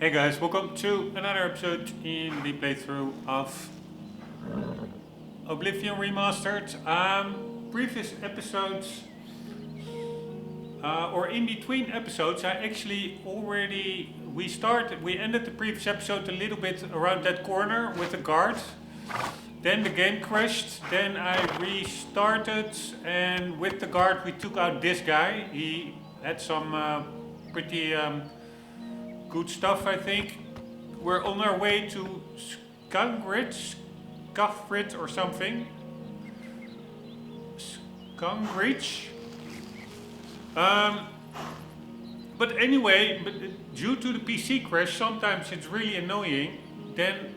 Hey guys, welcome to another episode in the playthrough of Oblivion Remastered. Previous episodes, or in between episodes, we ended the previous episode a little bit around that corner with the guard. Then the game crashed, then I restarted, and with the guard we took out this guy. He had some pretty good stuff, I think. We're on our way to Scuffrid or something. Skungridge. But anyway, due to the PC crash, sometimes it's really annoying. Then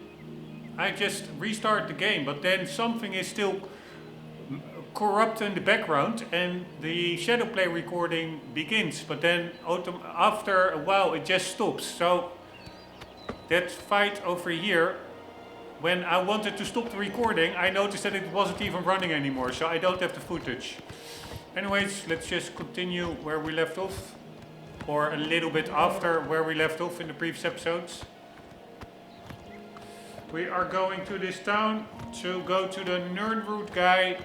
I just restart the game, but then something is still corrupt in the background and the Shadowplay recording begins, but then after a while it just stops. So that fight over here, when I wanted to stop the recording, I noticed that it wasn't even running anymore, so I don't have the footage. Anyways, let's just continue where we left off, or a little bit after where we left off in the previous episodes. We are going to this town to go to the Nernroot guy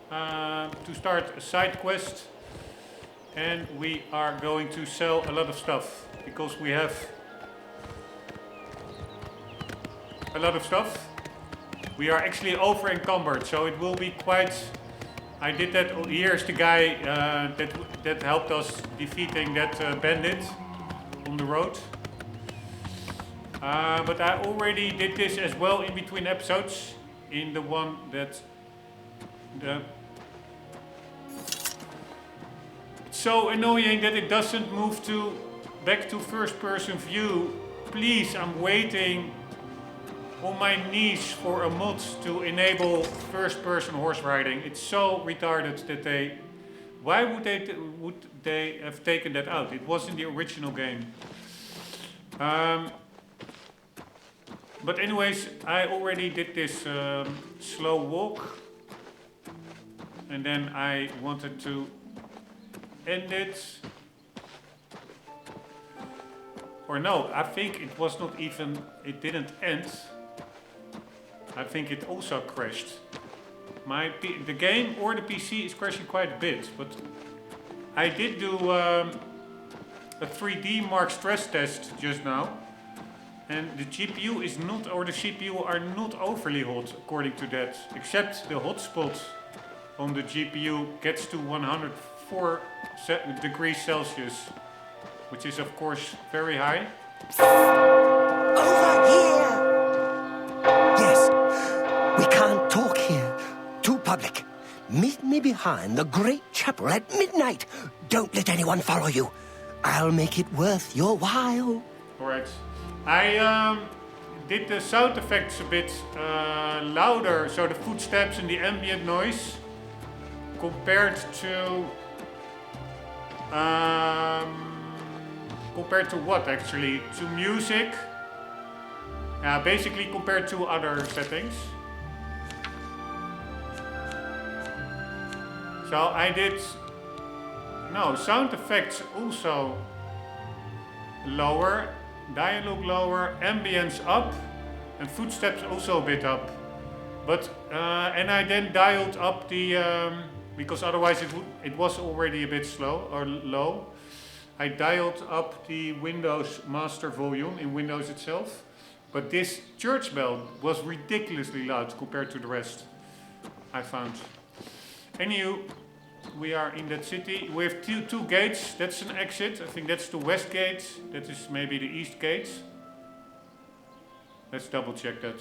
to start a side quest, and we are going to sell a lot of stuff because we have a lot of stuff. We are actually over encumbered, so it will be quite. I did that. Here's the guy that helped us defeating that bandit on the road. But I already did this as well in between episodes. In the one that it's so annoying that it doesn't move back to first person view. Please, I'm waiting on my knees for a mod to enable first person horse riding. It's so retarded that why would they have taken that out? It was in the original game. But anyways, I already did this slow walk, and then I wanted to end it. Or no, I think it was not even, it didn't end. I think it also crashed. The game or the PC is crashing quite a bit, but I did do a 3D Mark stress test just now. And the GPU is not, or the CPU are not overly hot according to that, except the hotspot on the GPU gets to 104 degrees Celsius, which is of course very high. Over here! Yes, we can't talk here. Too public. Meet me behind the great chapel at midnight. Don't let anyone follow you. I'll make it worth your while. Alright. I did the sound effects a bit louder, so the footsteps and the ambient noise, compared to what actually? To music. Basically compared to other settings. So I did sound effects also lower. Dialogue lower, ambience up, and footsteps also a bit up. But and I then dialed up the because otherwise it was already a bit slow or low. I dialed up the Windows master volume in Windows itself, but this church bell was ridiculously loud compared to the rest, I found. Anywho, we are in that city. We have two gates. That's an exit. I think that's the west gate. That is maybe the east gate. Let's double check that.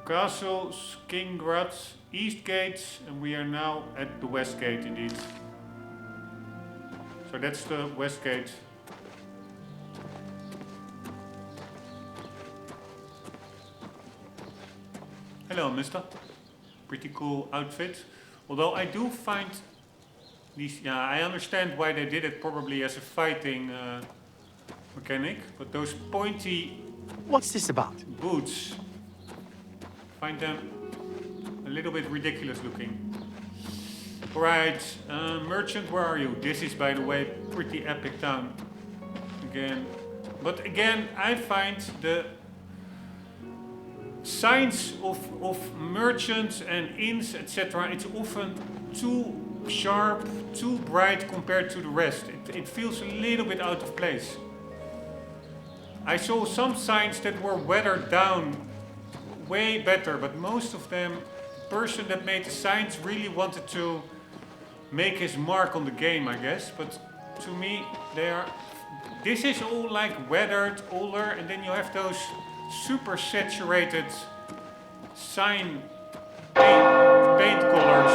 Castle Skingrad, east gate, and we are now at the west gate indeed. So that's the west gate. Hello, mister. Pretty cool outfit. Although I do find these... Yeah, I understand why they did it probably as a fighting mechanic. But those pointy... What's this about? Boots. Find them little bit ridiculous looking. Alright, merchant, where are you? This is, by the way, pretty epic town. Again. But again, I find the signs of merchants and inns, etc. It's often too sharp, too bright compared to the rest. It feels a little bit out of place. I saw some signs that were weathered down way better, but most of them, the person that made the signs really wanted to make his mark on the game, I guess. But to me, they are. This is all like weathered, older, and then you have those super saturated sign paint colors.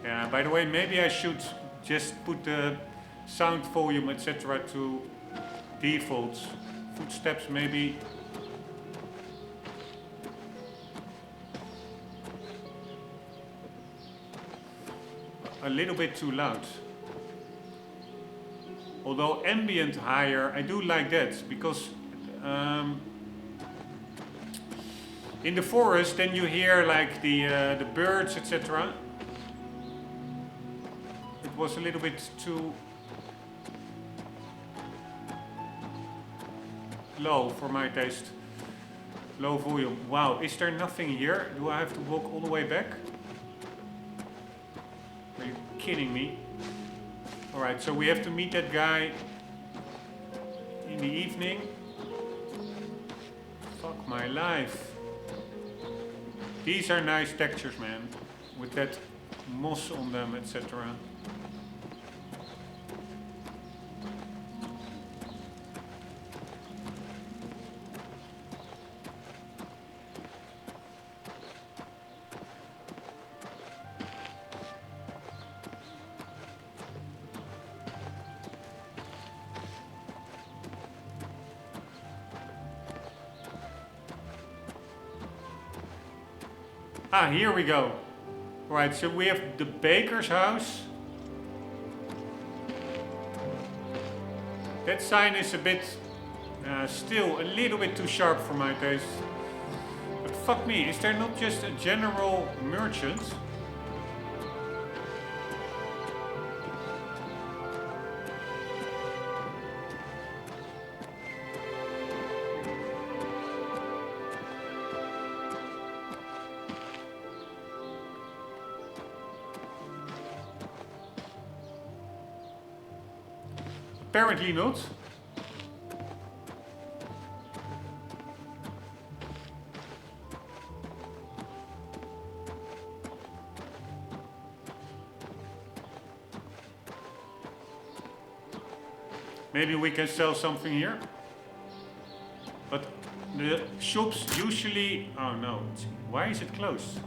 Yeah, by the way, maybe I should just put the sound volume, etc. to default. Footsteps maybe. A little bit too loud. Although ambient higher, I do like that because in the forest then you hear like the birds, etc. It was a little bit too low for my taste. Low volume. Wow, is there nothing here? Do I have to walk all the way back? Are you kidding me? Alright, so we have to meet that guy in the evening. Fuck my life. These are nice textures, man. With that moss on them, etc. Ah, here we go. Right, so we have the baker's house. That sign is a bit, still a little bit too sharp for my taste. But fuck me, is there not just a general merchant? Apparently not. Maybe we can sell something here. But the shops usually... Oh no, why is it closed?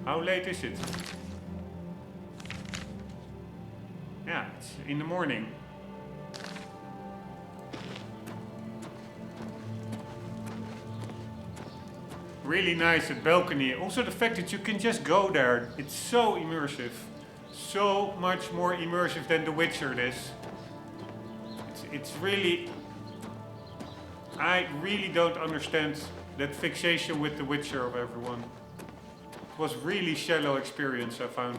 How late is it? Yeah, it's in the morning. Really nice at balcony. Also the fact that you can just go there. It's so immersive. So much more immersive than The Witcher is. It's really... I really don't understand that fixation with The Witcher of everyone. It was really shallow experience, I found.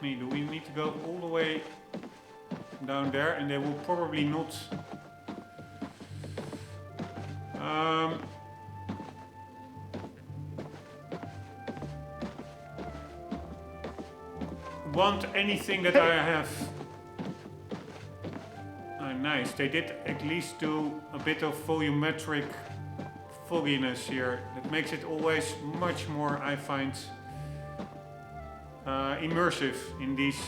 Do we need to go all the way down there? And they will probably not want anything that I have. Oh, nice. They did at least do a bit of volumetric fogginess here. That makes it always much more, I find, immersive in these.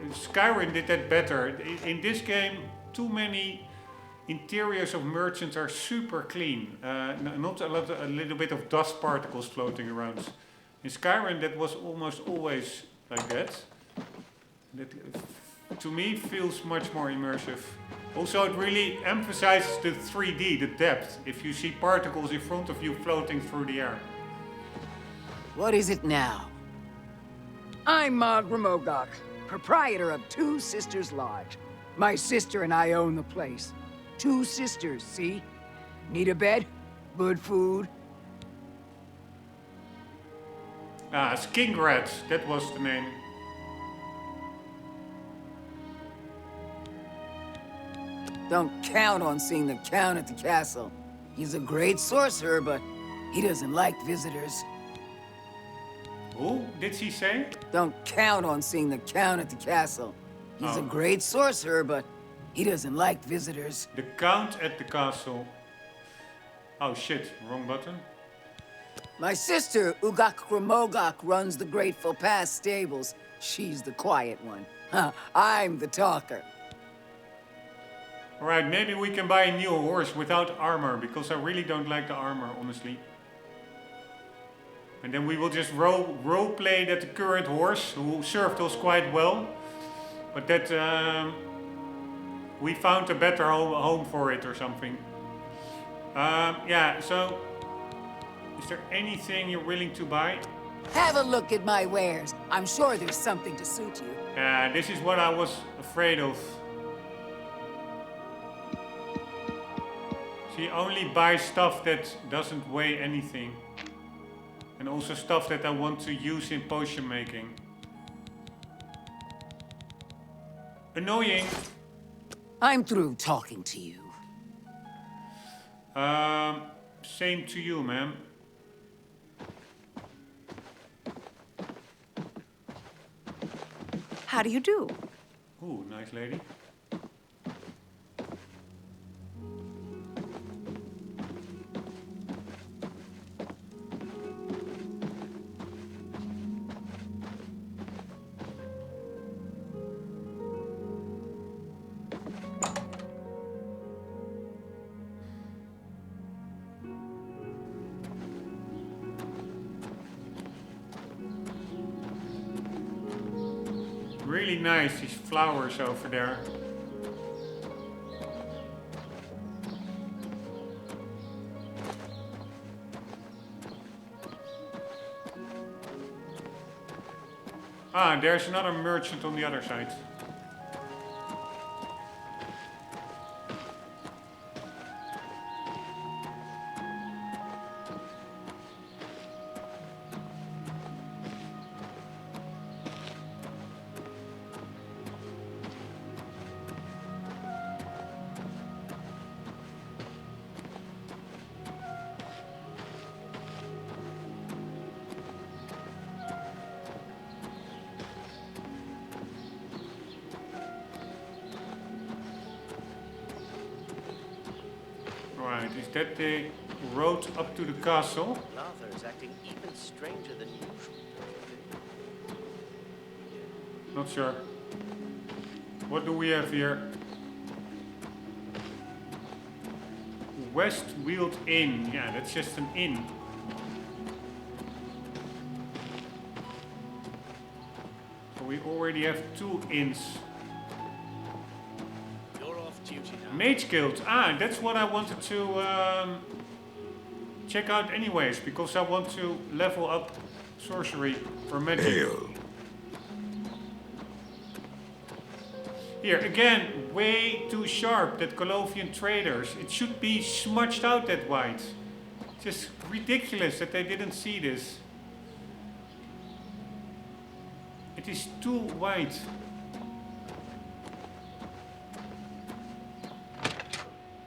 Skyrim did that better. In this game, too many interiors of merchants are super clean. Not a little bit of dust particles floating around. In Skyrim, that was almost always like that. That, to me, feels much more immersive. Also, it really emphasizes the 3D, the depth, if you see particles in front of you floating through the air. What is it now? I'm Mog Ramogok, proprietor of Two Sisters Lodge. My sister and I own the place. Two sisters, see? Need a bed? Good food? Skingrad, that was the name. Don't count on seeing the Count at the castle. He's a great sorcerer, but he doesn't like visitors. Who did she say? Don't count on seeing the Count at the castle. He's a great sorcerer, but he doesn't like visitors. The Count at the castle. Oh shit, wrong button. My sister, Ugak Ramogok, runs the Grateful Pass stables. She's the quiet one. I'm the talker. Alright, maybe we can buy a new horse without armor, because I really don't like the armor, honestly. And then we will just roleplay that the current horse, who served us quite well, but that we found a better home for it or something. Yeah, so is there anything you're willing to buy? Have a look at my wares. I'm sure there's something to suit you. This is what I was afraid of. She only buys stuff that doesn't weigh anything. And also stuff that I want to use in potion making. Annoying. I'm through talking to you. Same to you, ma'am. How do you do? Ooh, nice lady. Really nice, these flowers over there. Ah, there's another merchant on the other side. Right, is that the road up to the castle? Lava is acting even stranger than usual. Not sure. What do we have here? Westfield Inn. Yeah, that's just an inn. So we already have 2 inns. You're off duty now. Mage Guild. Ah, that's what I wanted to check out anyways, because I want to level up sorcery for magic. Hail. Here, again, way too sharp, that Colovian traders. It should be smudged out that white. Just ridiculous that they didn't see this. It is too white.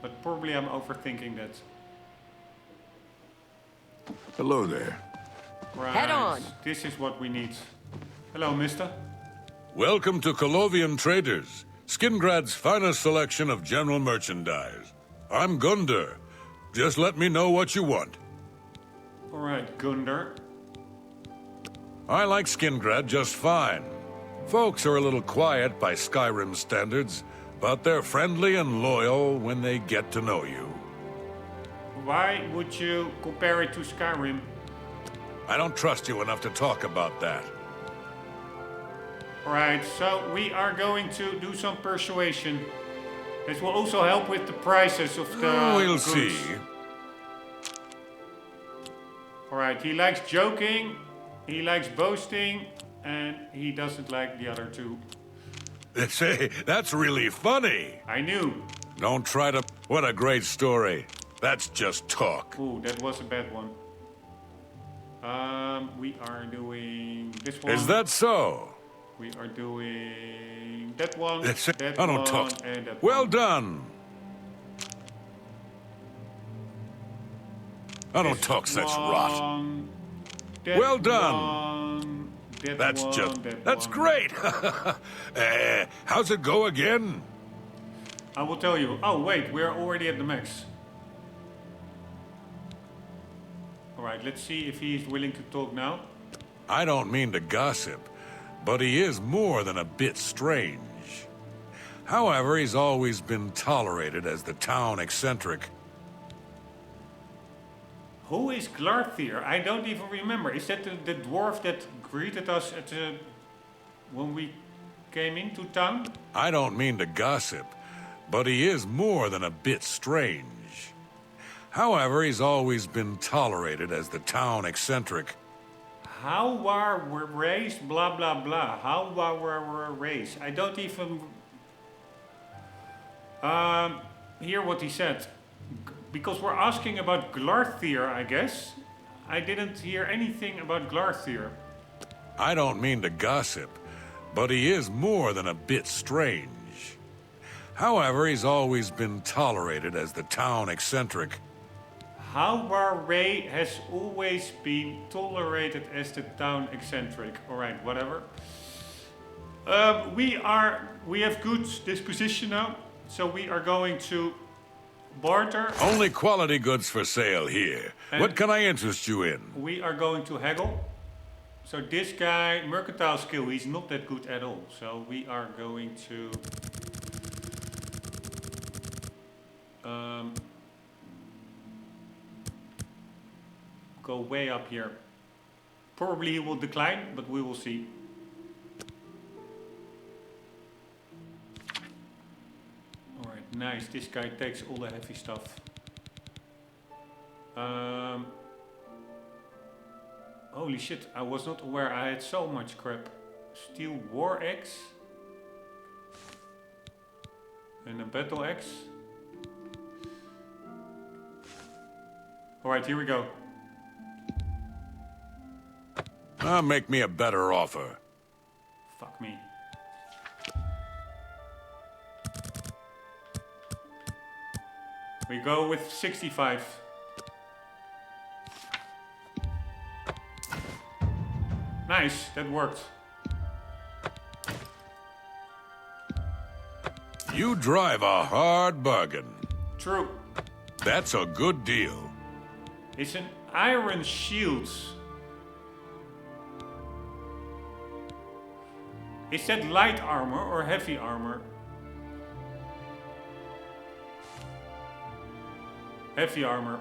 But probably I'm overthinking that. Hello there. Right. Head on. This is what we need. Hello, mister. Welcome to Colovian Traders, Skingrad's finest selection of general merchandise. I'm Gunder. Just let me know what you want. Alright, Gunder. I like Skingrad just fine. Folks are a little quiet by Skyrim standards, but they're friendly and loyal when they get to know you. Why would you compare it to Skyrim? I don't trust you enough to talk about that. Alright, so we are going to do some persuasion. This will also help with the prices of the We'll goods. see. Alright, he likes joking, he likes boasting, and he doesn't like the other two. Say, that's really funny. I knew. Don't try to... What a great story. That's just talk. Ooh, that was a bad one. We are doing this one. Is that so? We are doing that one, That's it. that I don't one, talk. and that Well one. done. I don't This talk such rot. one, that Well done. one, that That's one, just... that That's one. great. How's it go again? I will tell you. Oh wait, we're already at the max. Alright, let's see if he's willing to talk now. I don't mean to gossip, but he is more than a bit strange. However, he's always been tolerated as the town eccentric. Who is Glarthir? I don't even remember. Is that the dwarf that greeted us at when we came into town? I don't mean to gossip, but he is more than a bit strange. However, he's always been tolerated as the town eccentric. How are we raised? Blah blah blah. How are we raised? I don't even hear what he said. Because we're asking about Glarthir, I guess. I didn't hear anything about Glarthir. I don't mean to gossip, but he is more than a bit strange. However, he's always been tolerated as the town eccentric. How Ray has always been tolerated as the town eccentric. Alright, whatever. We have good disposition now, so we are going to barter. Only quality goods for sale here. And- What can I interest you in? We are going to haggle. So this guy, mercantile skill, he's not that good at all. So we are going to go way up here. Probably he will decline, but we will see. Alright, nice. This guy takes all the heavy stuff. Holy shit, I was not aware I had so much crap. Steel war axe. And a battle axe. Alright, here we go. Make me a better offer. Fuck me. We go with 65. Nice, that worked. You drive a hard bargain. True. That's a good deal. It's an iron shield. Is that light armor or heavy armor? Heavy armor.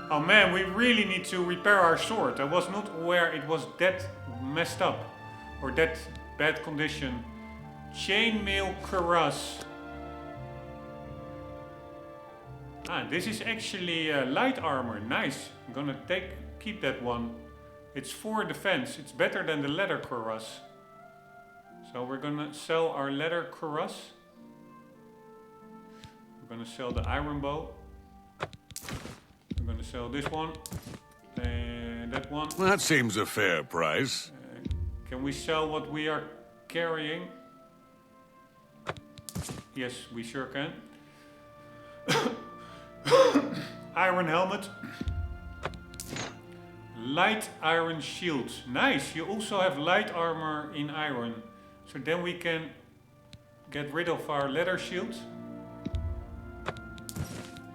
Oh man, we really need to repair our sword. I was not aware it was that messed up. Or that bad condition. Chainmail cuirass. Ah, this is actually light armor. Nice. I'm gonna keep that one. It's 4 defense. It's better than the leather cuirass. So we're gonna sell our leather cuirass. We're gonna sell the iron bow. I'm gonna sell this one and that one. That seems a fair price. Can we sell what we are carrying? Yes, we sure can. Iron helmet. Light iron shield. Nice, you also have light armor in iron. So then we can get rid of our leather shield.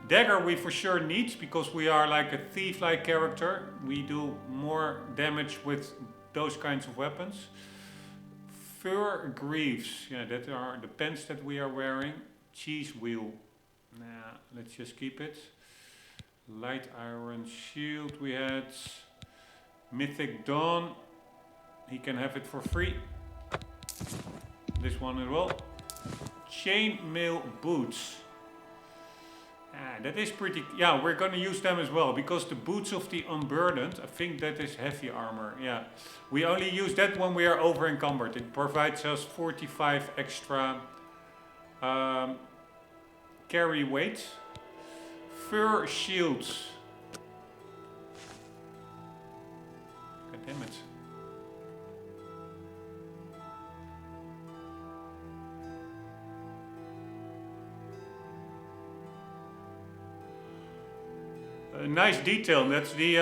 Dagger we for sure need, because we are like a thief-like character. We do more damage with those kinds of weapons. Fur greaves, yeah, that are the pants that we are wearing. Cheese wheel, nah, let's just keep it. Light iron shield we had. Mythic Dawn, he can have it for free. This one as well. Chainmail boots. That is pretty, yeah, we're gonna use them as well, because the boots of the unburdened, I think that is heavy armor, yeah. We only use that when we are over encumbered. It provides us 45 extra carry weight. Fur shields. God damn it. A nice detail, that the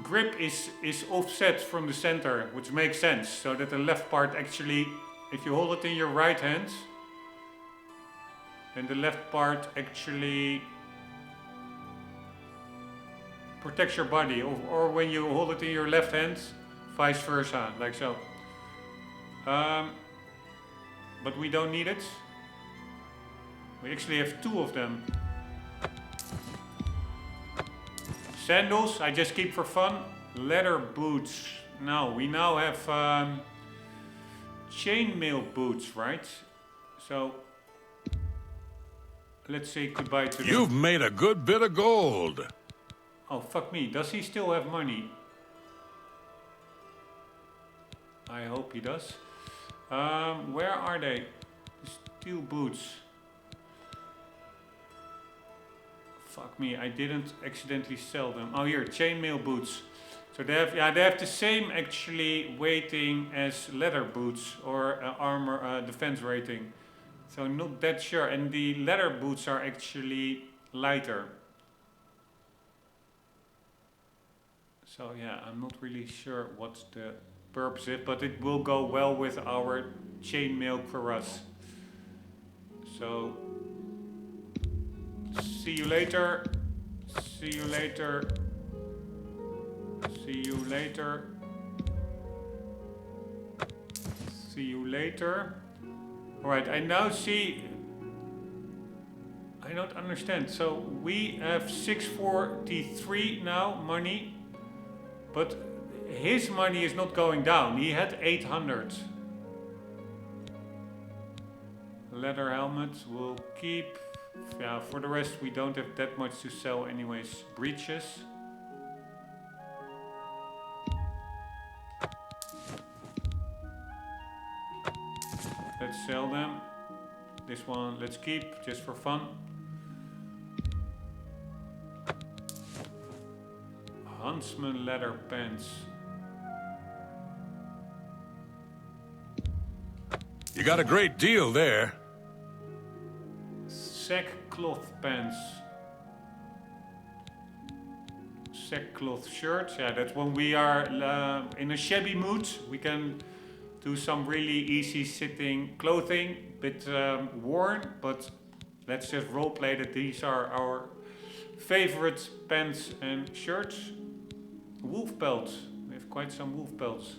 grip is offset from the center, which makes sense, so that the left part actually, if you hold it in your right hand, then the left part actually protects your body, or when you hold it in your left hand, vice versa, like so. But we don't need it. We actually have 2 of them. Sandals, I just keep for fun. Leather boots. Now, we now have chainmail boots, right? So, let's say goodbye to them. You've made a good bit of gold. Oh, fuck me. Does he still have money? I hope he does. Where are they? Steel boots. Fuck me, I didn't accidentally sell them. Oh, here, chainmail boots. So they have, yeah, they have the same actually weighting as leather boots, or armor defense rating. So not that sure. And the leather boots are actually lighter. So yeah, I'm not really sure what the purpose is, but it will go well with our chainmail cuirass. So see you later. See you later. See you later. See you later. Alright, I now see. I don't understand. So we have 643 now money, but his money is not going down. He had 800. Leather helmet we'll keep. Yeah, for the rest we don't have that much to sell anyways. Breeches. Let's sell them. This one let's keep, just for fun. Huntsman leather pants. You got a great deal there. Sackcloth pants. Sackcloth shirts. Yeah, that's when we are in a shabby mood. We can do some really easy sitting clothing. Bit worn, but let's just roleplay that these are our favorite pants and shirts. Wolf pelts. We have quite some wolf pelts.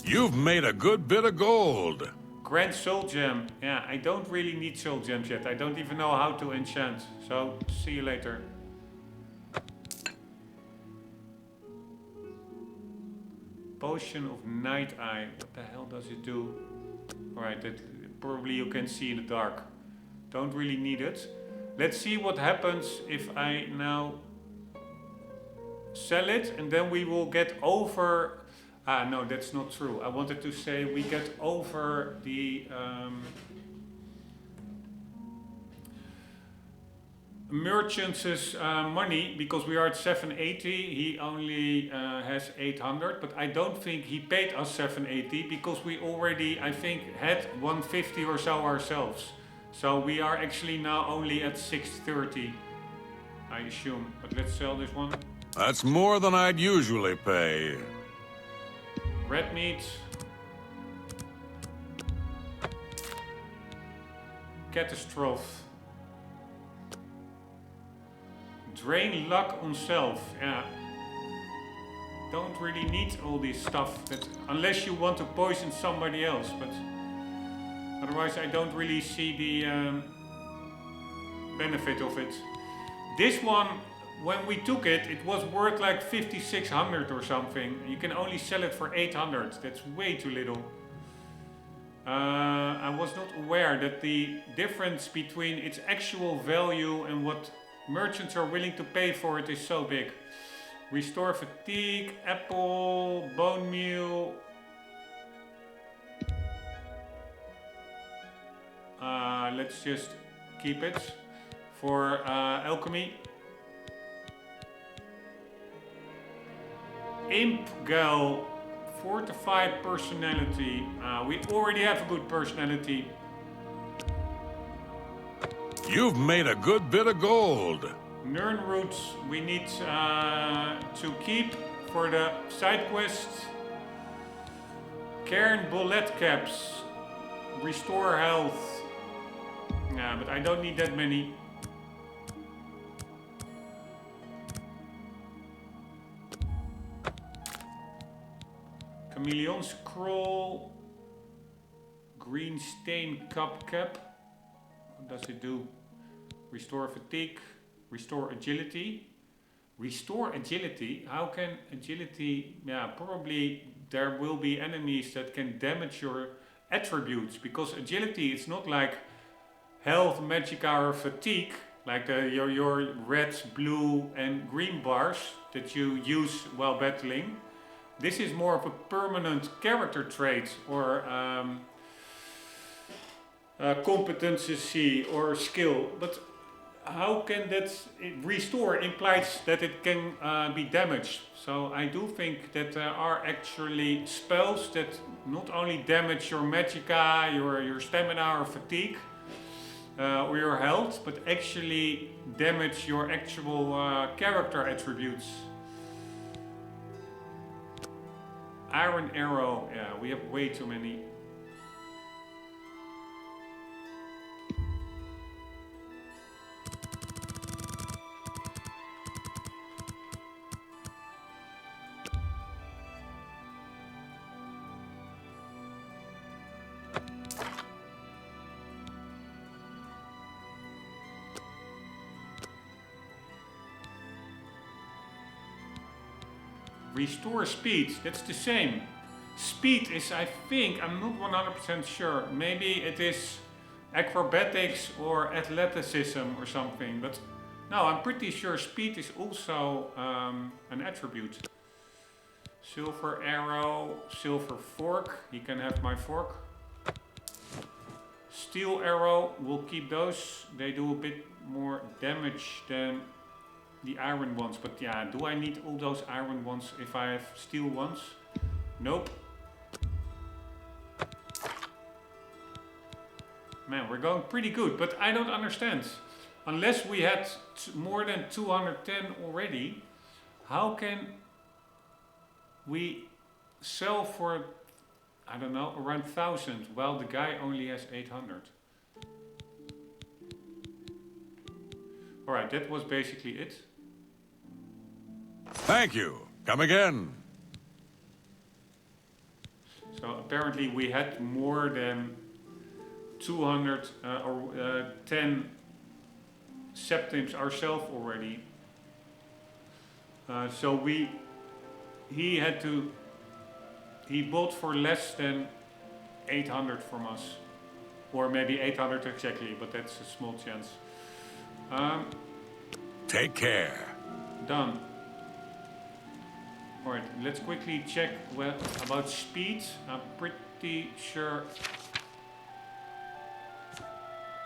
You've made a good bit of gold. Grand Soul Gem. Yeah, I don't really need Soul Gems yet. I don't even know how to enchant. So, see you later. Potion of Night Eye. What the hell does it do? Alright, that probably you can see in the dark. Don't really need it. Let's see what happens if I now sell it, and then we will get over. No, that's not true. I wanted to say we get over the merchant's money, because we are at 780. He only has 800, but I don't think he paid us 780 because we already, I think, had 150 or so ourselves. So we are actually now only at 630, I assume. But let's sell this one. That's more than I'd usually pay. Red meat. catastrophe. Drain luck on self. Yeah. Don't really need all this stuff unless you want to poison somebody else, but otherwise I don't really see the benefit of it. This one, when we took it, it was worth like 5,600 or something. You can only sell it for 800. That's way too little. I was not aware that the difference between its actual value and what merchants are willing to pay for it is so big. Restore fatigue, apple, bone meal. Let's just keep it for alchemy. Imp Gal, fortified personality. We already have a good personality. You've made a good bit of gold. Nern roots we need to keep for the side quests. Cairn bullet caps. Restore health. Yeah, but I don't need that many. Chameleon scroll. Green stain cup cap. What does it do? Restore fatigue. Restore agility. Restore agility? How can agility... Yeah, probably there will be enemies that can damage your attributes. Because agility is not like health, magicka or fatigue. Like your red, blue and green bars that you use while battling. This is more of a permanent character trait or competency or skill. But how can that restore implies that it can be damaged. So I do think that there are actually spells that not only damage your magicka, your stamina or fatigue or your health, but actually damage your actual character attributes. Iron arrow, yeah, we have way too many. Restore speed, that's the same. Speed is, I think, I'm not 100% sure. Maybe it is acrobatics or athleticism or something. But no, I'm pretty sure speed is also an attribute. Silver arrow, silver fork. He can have my fork. Steel arrow, we'll keep those. They do a bit more damage than the iron ones, but yeah, do I need all those iron ones if I have steel ones? Nope. Man, we're going pretty good, but I don't understand. Unless we had more than 210 already, how can we sell for, I don't know, around 1,000 while the guy only has 800? Alright, that was basically it. Thank you. Come again. So apparently we had more than 210 septims ourselves already. So he bought for less than 800 from us. Or maybe 800 exactly, but that's a small chance. Take care. Done. Alright, let's quickly check about speed. I'm pretty sure.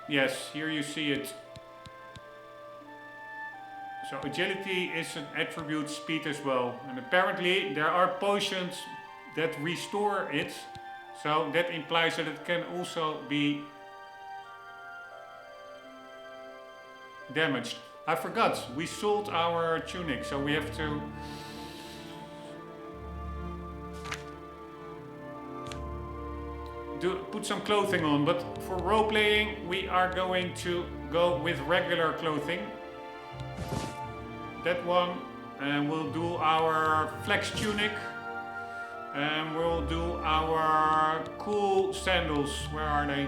Yes, here you see it. So agility is an attribute, speed as well. And apparently there are potions that restore it. So that implies that it can also be damaged. I forgot, we sold our tunic, so we have to... put some clothing on, but for role-playing we are going to go with regular clothing. That one, and we'll do our flex tunic, and we'll do our cool sandals. Where are they?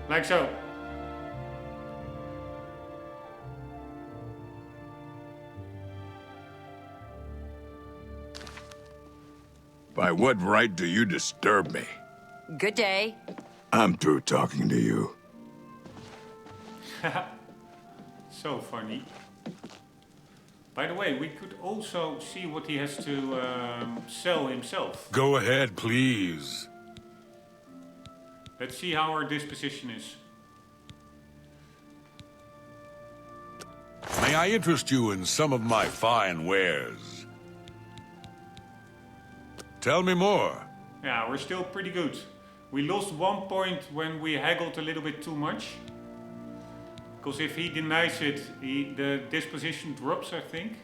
Like so. By what right do you disturb me? Good day. I'm through talking to you. So funny. By the way, we could also see what he has to sell himself. Go ahead, please. Let's see how our disposition is. May I interest you in some of my fine wares? Tell me more. Yeah, we're still pretty good. We lost 1 point when we haggled a little bit too much. Because if he denies it, the disposition drops, I think.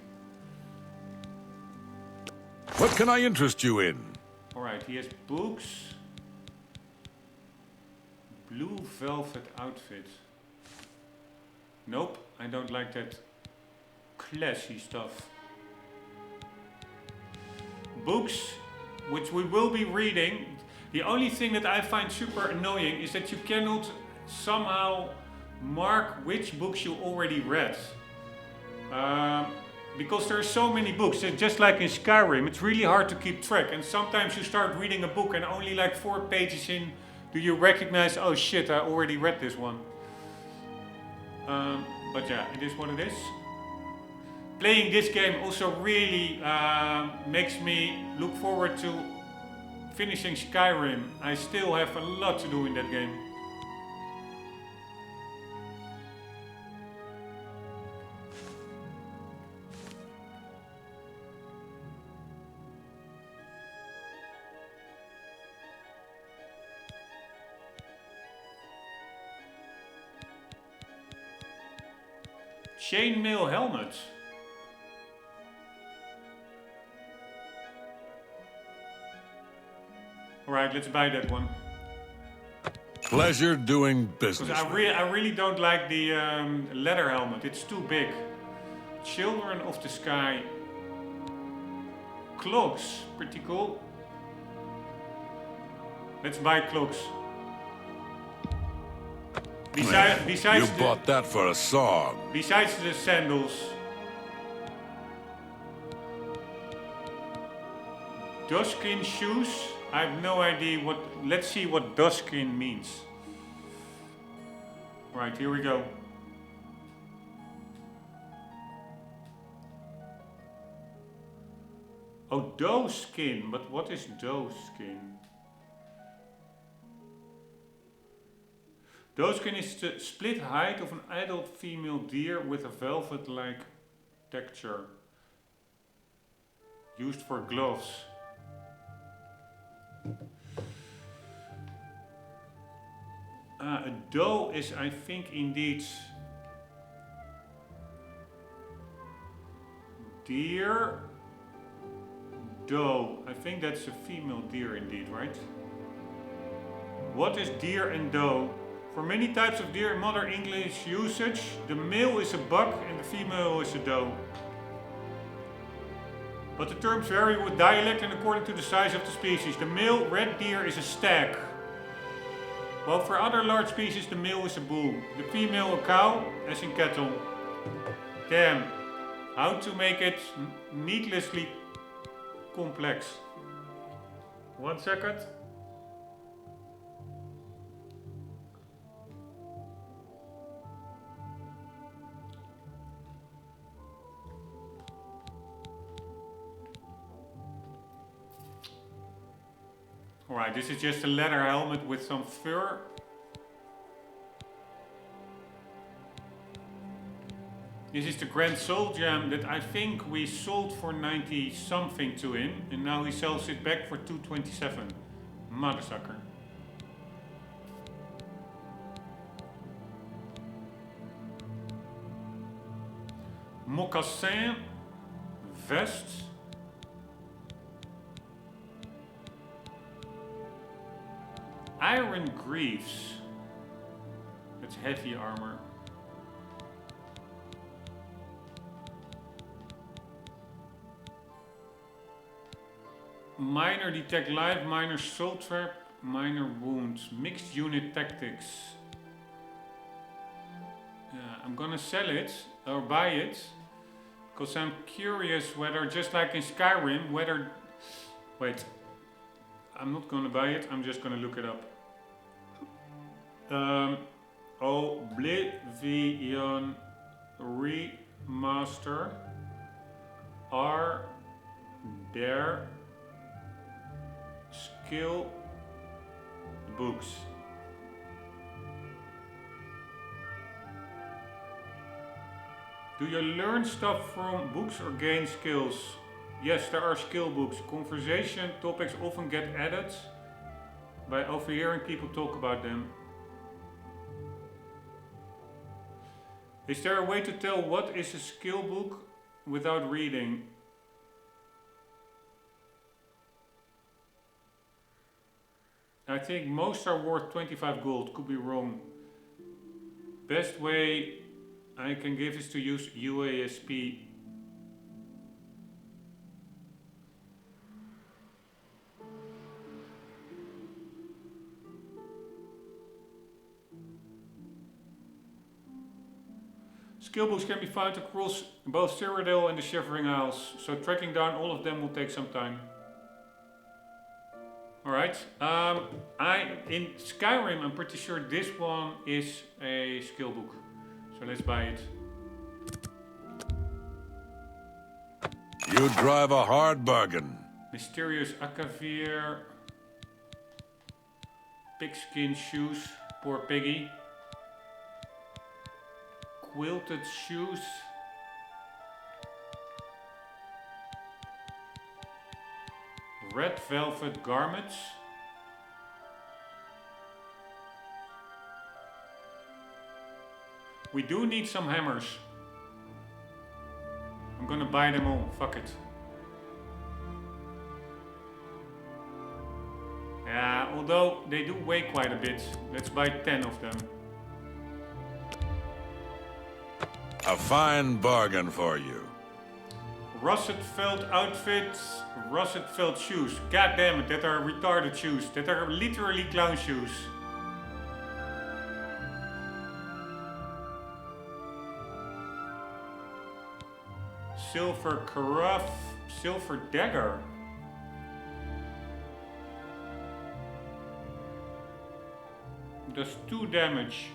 What can I interest you in? Alright, he has books. Blue velvet outfit. Nope, I don't like that classy stuff. Books, which we will be reading. The only thing that I find super annoying is that you cannot somehow mark which books you already read. Because there are so many books, just like in Skyrim, it's really hard to keep track. And sometimes you start reading a book and only like 4 pages in do you recognize, oh shit, I already read this one. But yeah, it is what it is. Playing this game also really makes me look forward to finishing Skyrim. I still have a lot to do in that game. Chainmail helmet. Alright, let's buy that one. Pleasure doing business. I really don't like the leather helmet. It's too big. Children of the Sky. Cloaks. Pretty cool. Let's buy cloaks. Besides you bought that for a song. Besides the sandals. Duskin shoes. I have no idea what. Let's see what Duskin means. Right, here we go. Oh, doe skin. But what is doe skin? Doe skin is the split hide of an adult female deer with a velvet-like texture. Used for gloves. A doe is, I think, indeed deer. Doe. I think that's a female deer indeed, right? What is deer and doe? For many types of deer in modern English usage, the male is a buck and the female is a doe. But the terms vary with dialect and according to the size of the species. The male red deer is a stag. While for other large species, the male is a bull. The female a cow, as in cattle. Damn. How to make it needlessly complex. 1 second. Alright, this is just a leather helmet with some fur. This is the Grand Soul Gem that I think we sold for 90 something to him, and now he sells it back for 227. Mothersucker. Moccasin. Vest. Iron Greaves. That's heavy armor. Minor detect life, minor soul trap, minor wounds, mixed unit tactics. I'm gonna sell it or buy it because I'm curious whether, just like in Skyrim, whether. Wait, I'm not gonna buy it, I'm just gonna look it up. Oblivion Remastered. Are there skill books? Do you learn stuff from books or gain skills? Yes, there are skill books. Conversation topics often get added by overhearing people talk about them. Is there a way to tell what is a skill book without reading? I think most are worth 25 gold, could be wrong. Best way I can give is to use UASP. Skillbooks can be found across both Cyrodiil and the Shivering Isles, so tracking down all of them will take some time. Alright, in Skyrim I'm pretty sure this one is a skill book, so let's buy it. You drive a hard bargain. Mysterious Akavir. Pigskin shoes, poor piggy. Quilted shoes. Red velvet garments. We do need some hammers. I'm gonna buy them all, fuck it. Yeah, although they do weigh quite a bit. Let's buy 10 of them. A fine bargain for you. Russet felt outfits, russet felt shoes. God damn it, that are retarded shoes. That are literally clown shoes. Silver carafe, silver dagger. Does 2 damage.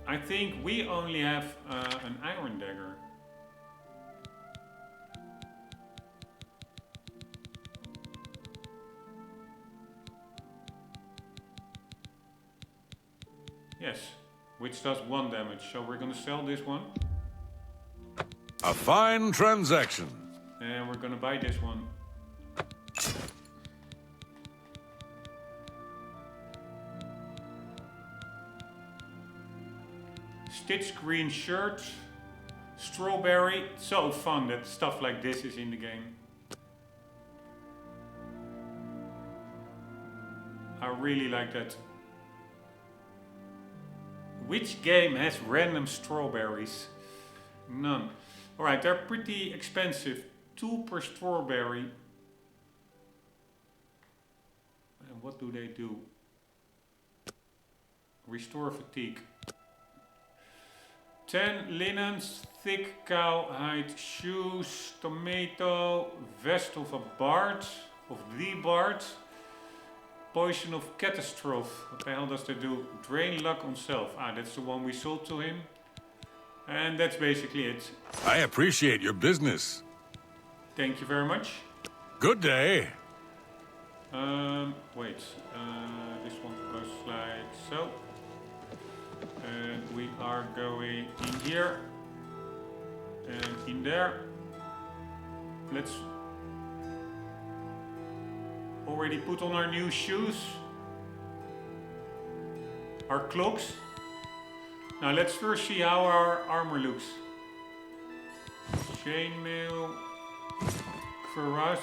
I think we only have an iron dagger. Yes, which does 1 damage, so we're gonna sell this one. A fine transaction. And we're gonna buy this one. Stitch green shirt. Strawberry. So fun that stuff like this is in the game. I really like that. Which game has random strawberries? None. Alright, they're pretty expensive. 2 per strawberry. And what do they do? Restore fatigue. 10 linens, thick cowhide shoes, tomato, vest of a bard, of the bard. Poison of catastrophe. What the hell does that do? Drain luck on self. Ah, that's the one we sold to him. And that's basically it. I appreciate your business. Thank you very much. Good day. Wait. This one goes like so. And we are going in here. And in there. Let's already put on our new shoes. Our cloaks. Now let's first see how our armor looks. Chainmail, cuirass,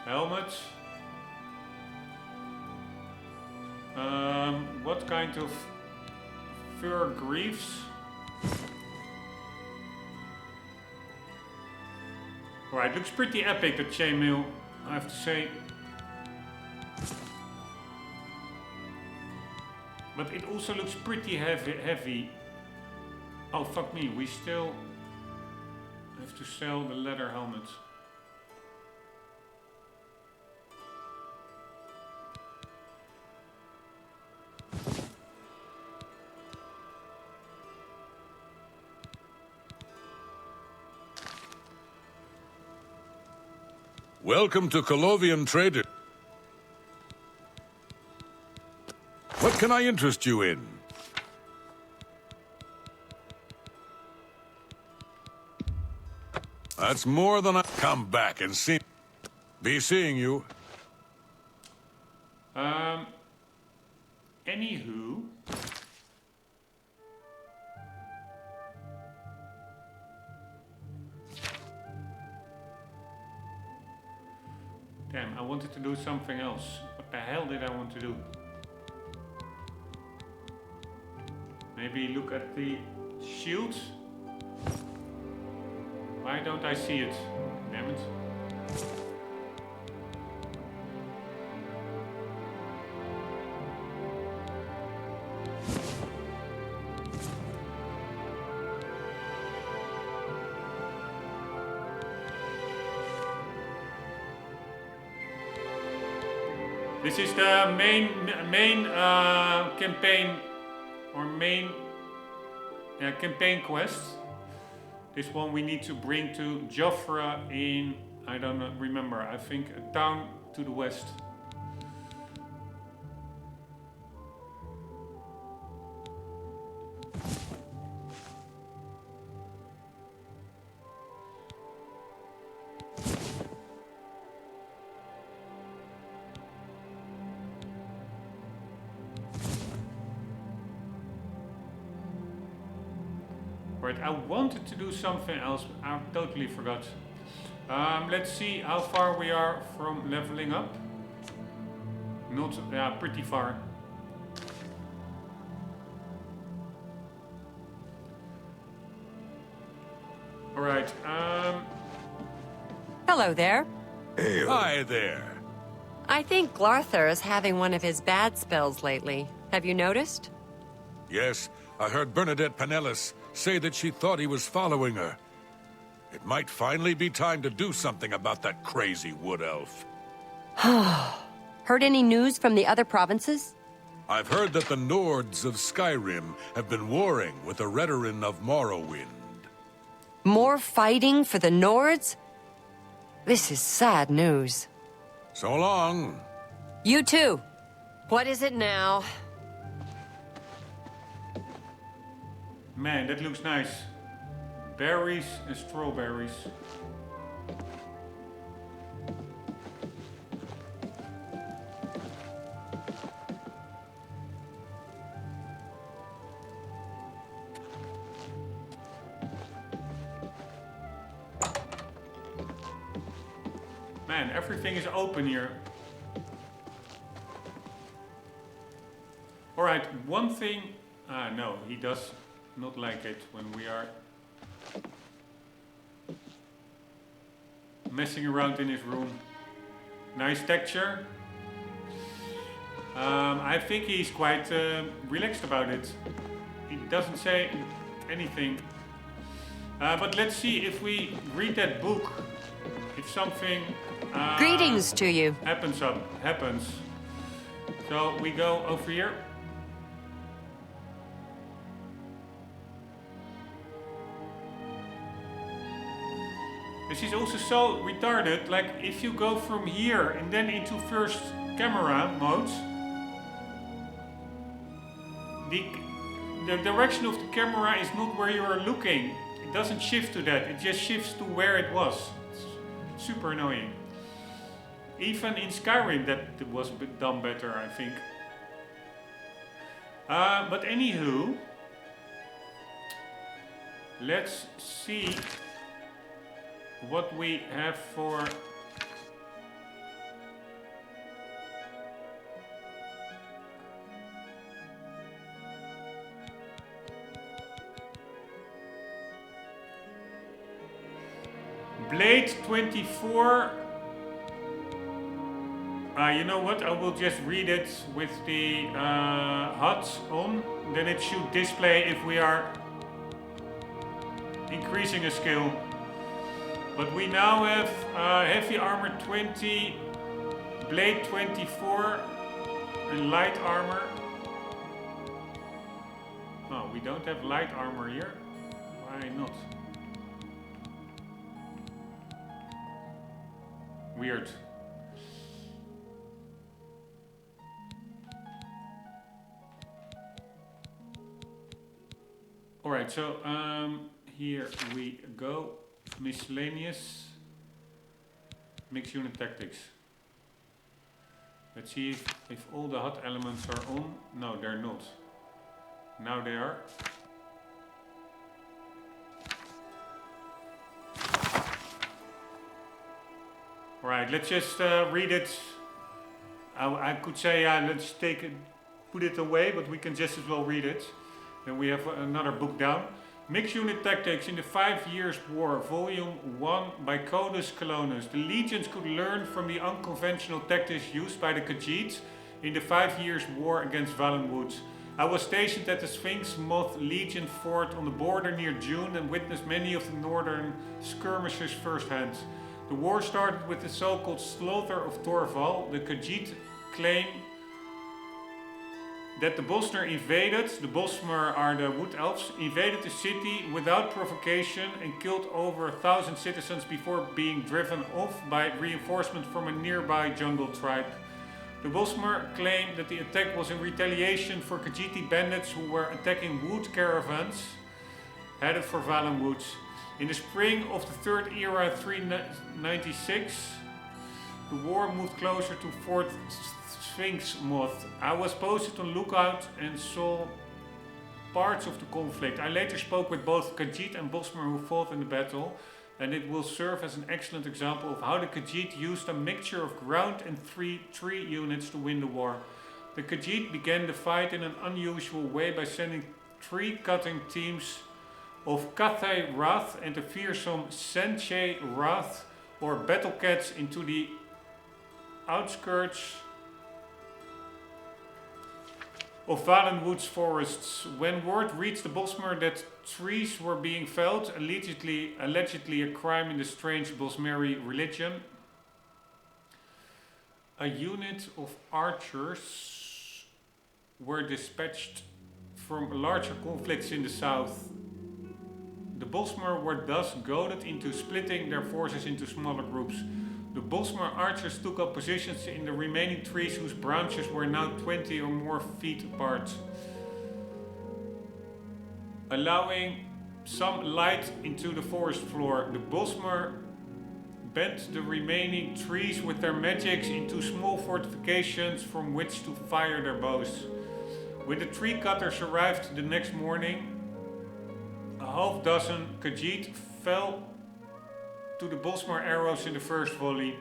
helmet. What kind of fur greaves? Alright, looks pretty epic, that chainmail, I have to say. But it also looks pretty heavy. Oh, fuck me, we still have to sell the leather helmet. Welcome to Oblivion Remastered. What can I interest you in? That's more than I come back and see. Be seeing you. Anywho. Damn, I wanted to do something else. What the hell did I want to do? Maybe look at the shield? Why don't I see it? Damn it. This is the main campaign or main campaign quest. This one we need to bring to Joffre in, I don't remember, I think a town to the west. Right, I wanted to do something else, but I totally forgot. Let's see how far we are from leveling up. Not, yeah, pretty far. Alright, Hello there. Hey, Hi there. I think Glarthur is having one of his bad spells lately. Have you noticed? Yes, I heard Bernadette Pinellas say that she thought he was following her. It might finally be time to do something about that crazy wood elf. Heard any news from the other provinces? I've heard that the Nords of Skyrim have been warring with the Redoran of Morrowind. More fighting for the Nords? This is sad news. So long. You too. What is it now? man, that looks nice. Berries and strawberries. Man, everything is open here. Alright, one thing... no, he does not like it when we are messing around in his room. Nice texture. I think he's quite relaxed about it. He doesn't say anything. But let's see if we read that book. If something Greetings to you. happens. So we go over here. This is also so retarded, like if you go from here and then into first camera mode, the direction of the camera is not where you are looking. It doesn't shift to that, it just shifts to where it was. It's super annoying. Even in Skyrim that was a bit done better, I think. But anywho, let's see what we have for... Blade 24. You know what? I will just read it with the HUD on. Then it should display if we are increasing a skill. But we now have heavy armor 20, blade 24, and light armor. Oh, we don't have light armor here. Why not? Weird. Alright, so here we go. Miscellaneous. Mixed unit tactics. Let's see if all the HUD elements are on. No, they're not. Now they are. Alright, let's just read it. I could say let's take it, put it away, but we can just as well read it. Then we have another book down. Mixed Unit Tactics in the 5 Years' War, Volume 1 by Codus Colonus. The legions could learn from the unconventional tactics used by the Khajiit in the 5 Years' War against Valenwood. I was stationed at the Sphinx Moth Legion fort on the border near June and witnessed many of the northern skirmishes firsthand. The war started with the so-called slaughter of Torval. The Khajiit claim that the Bosmer invaded, the Bosmer are the Wood Elves, invaded the city without provocation and killed over 1,000 citizens before being driven off by reinforcement from a nearby jungle tribe. The Bosmer claim that the attack was in retaliation for Khajiiti bandits who were attacking wood caravans headed for Valenwood. In the spring of the Third Era 396, the war moved closer to Fort Sphinx Moth. I was posted on lookout and saw parts of the conflict. I later spoke with both Khajiit and Bosmer who fought in the battle, and it will serve as an excellent example of how the Khajiit used a mixture of ground and tree units to win the war. The Khajiit began the fight in an unusual way by sending tree-cutting teams of Cathay Wrath and the fearsome Senche Wrath, or battle cats, into the outskirts of Valenwood's forests. When word reached the Bosmer that trees were being felled, allegedly a crime in the strange Bosmeri religion, a unit of archers were dispatched from larger conflicts in the south. The Bosmer were thus goaded into splitting their forces into smaller groups. The Bosmer archers took up positions in the remaining trees whose branches were now 20 or more feet apart, allowing some light into the forest floor. The Bosmer bent the remaining trees with their magics into small fortifications from which to fire their bows. When the tree cutters arrived the next morning, a half dozen Khajiit fell to the Bosmer arrows in the first volley.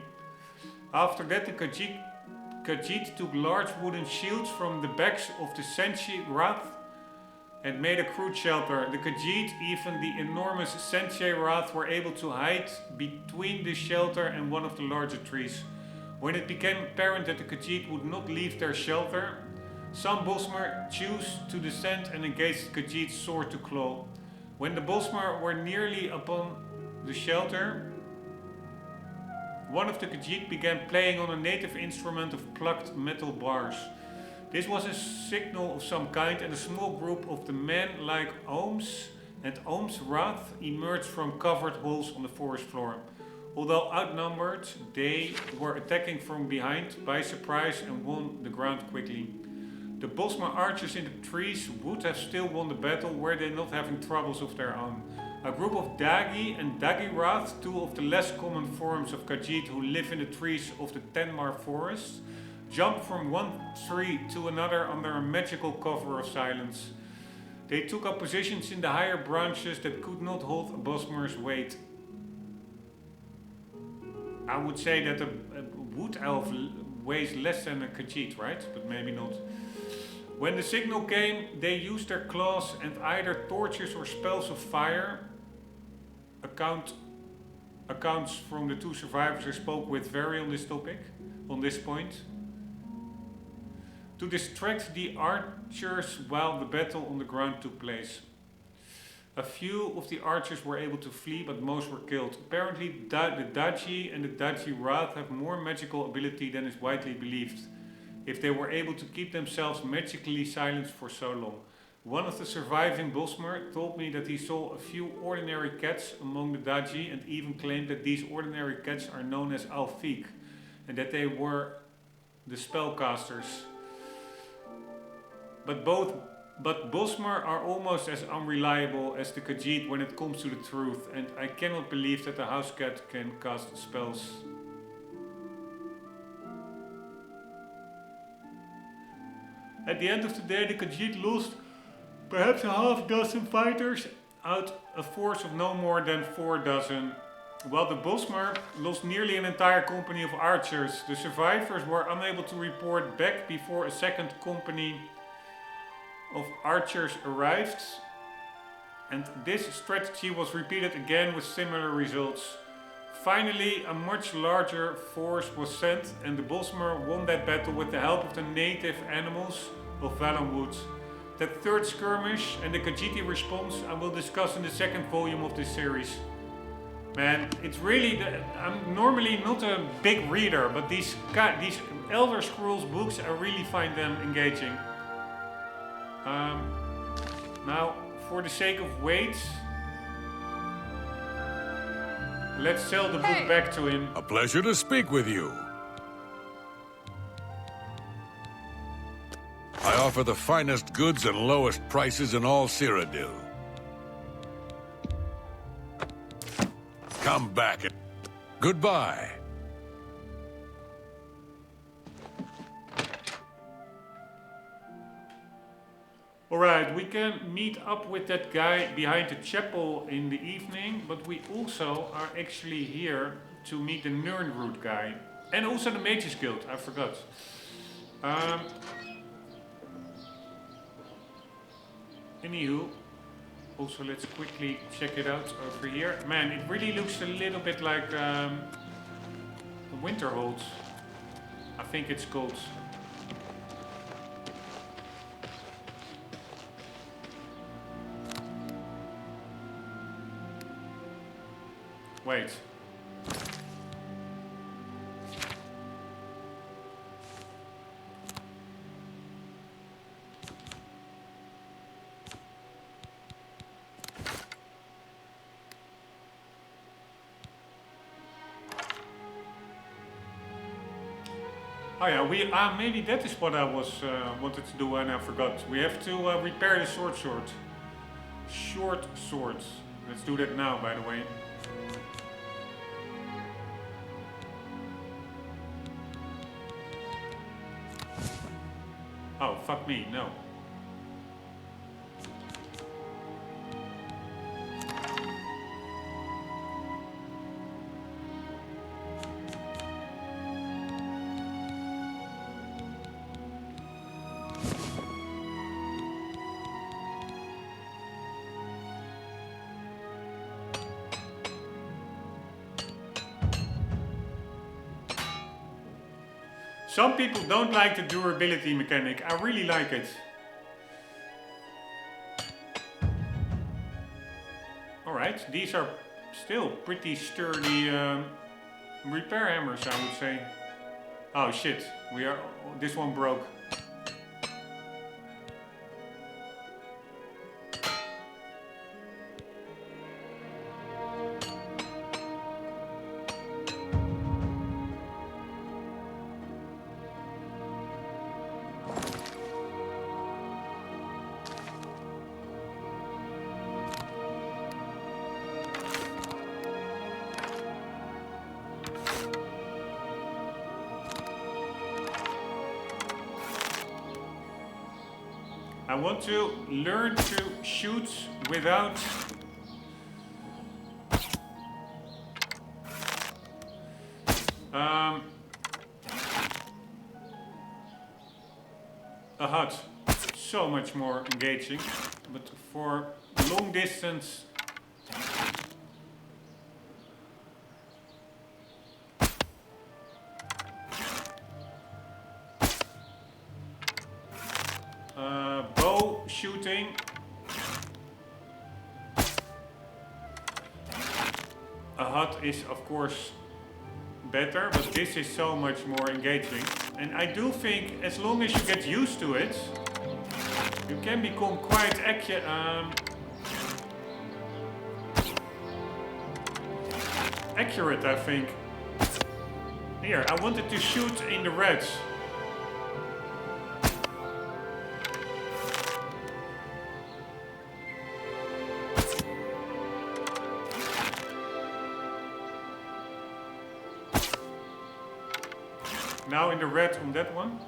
After that, the Khajiit took large wooden shields from the backs of the Senchi Wrath and made a crude shelter. The Khajiit, even the enormous Senchi Wrath, were able to hide between this shelter and one of the larger trees. When it became apparent that the Khajiit would not leave their shelter, some Bosmer chose to descend and engage the Khajiit sword to claw. When the Bosmer were nearly upon the shelter, one of the Khajiit began playing on a native instrument of plucked metal bars. This was a signal of some kind, and a small group of the men like Ohms and Ohms Wrath emerged from covered holes on the forest floor. Although outnumbered, they were attacking from behind by surprise and won the ground quickly. The Bosmer archers in the trees would have still won the battle were they not having troubles of their own. A group of Dagi and Dagi-Wrath, two of the less common forms of Khajiit who live in the trees of the Tenmar forest, jump from one tree to another under a magical cover of silence. They took up positions in the higher branches that could not hold a Bosmer's weight. I would say that a wood elf weighs less than a Khajiit, right? But maybe not. When the signal came, they used their claws and either torches or spells of fire. Accounts from the two survivors I spoke with vary on this topic, on this point. To distract the archers while the battle on the ground took place. A few of the archers were able to flee, but most were killed. Apparently, the Daji and the Daji Wrath have more magical ability than is widely believed, if they were able to keep themselves magically silenced for so long. One of the surviving Bosmer told me that he saw a few ordinary cats among the Daji and even claimed that these ordinary cats are known as Alfiq and that they were the spellcasters. But Bosmer are almost as unreliable as the Khajiit when it comes to the truth, and I cannot believe that a house cat can cast spells. At the end of the day, the Khajiit lost perhaps a half dozen fighters out a force of no more than 4 dozen, while the Bosmer lost nearly an entire company of archers. The survivors were unable to report back before a second company of archers arrived, and this strategy was repeated again with similar results. Finally, a much larger force was sent, and the Bosmer won that battle with the help of the native animals of Valenwood. That third skirmish and the Khajiiti response I will discuss in the second volume of this series. Man, it's really, I'm normally not a big reader, but these Elder Scrolls books, I really find them engaging. Now, for the sake of weight, let's sell the book back to him. A pleasure to speak with you. I offer the finest goods and lowest prices in all Cyrodiil. Come back. Goodbye. Alright, we can meet up with that guy behind the chapel in the evening, but we also are actually here to meet the Nirnroot guy. And also the Mages Guild, I forgot. Anywho, also let's quickly check it out over here. Man, it really looks a little bit like Winterhold. I think it's called. Wait. Oh yeah, maybe that is what I was wanted to do and I forgot. We have to repair the short swords. Let's do that now, by the way. Oh, fuck me, no. Some people don't like the durability mechanic. I really like it. Alright, these are still pretty sturdy repair hammers, I would say. Oh shit, this one broke. I want to learn to shoot without a HUD. So much more engaging, but for long distance bow shooting, a HUD is of course better, but this is so much more engaging. And I do think as long as you get used to it, you can become quite accurate, I think. Here, I wanted to shoot in the reds. Now in the red on that one.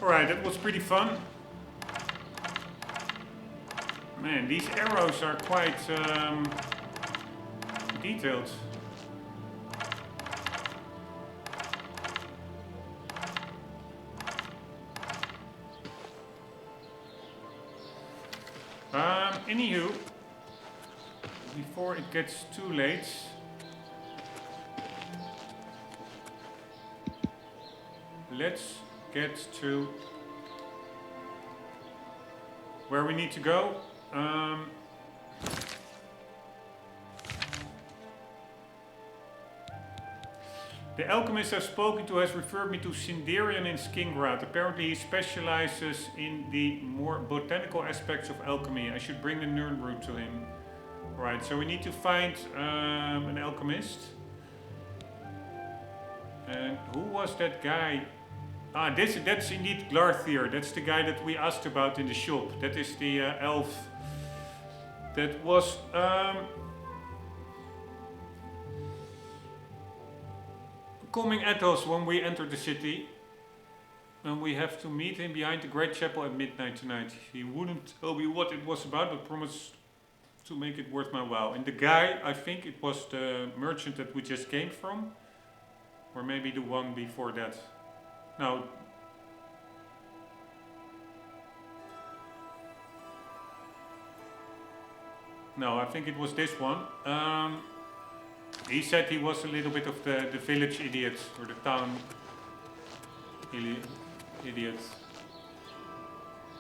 Alright, that was pretty fun. Man, these arrows are quite detailed. Anywho, before it gets too late, let's get to where we need to go. The alchemist I've spoken to has referred me to Sinderian in Skingrad. Apparently he specializes in the more botanical aspects of alchemy. I should bring the nerd root to him. Right, so we need to find an alchemist. And who was that guy? Ah, that's indeed Glarthir. That's the guy that we asked about in the shop. That is the elf that was coming at us when we entered the city. And we have to meet him behind the Great Chapel at midnight tonight. He wouldn't tell me what it was about, but promised to make it worth my while. And the guy, I think it was the merchant that we just came from. Or maybe the one before that. No. No, I think it was this one. He said he was a little bit of the village idiot, or the town idiot.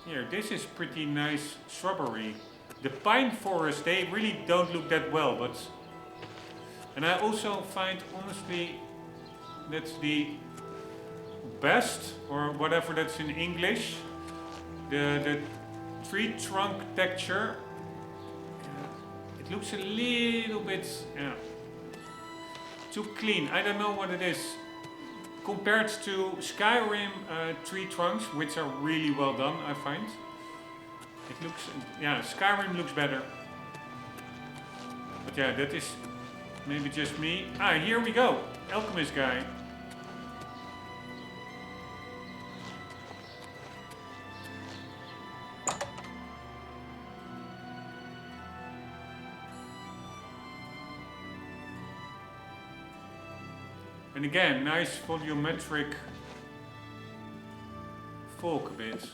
Here, this is pretty nice shrubbery. The pine forest, they really don't look that well, but... And I also find, honestly, that's the best, or whatever that's in English, the tree trunk texture. It looks a little bit too clean. I don't know what it is. Compared to Skyrim tree trunks, which are really well done, I find. It looks, Skyrim looks better. But yeah, that is maybe just me. Ah, here we go. Alchemist guy. And again, nice volumetric folk bits.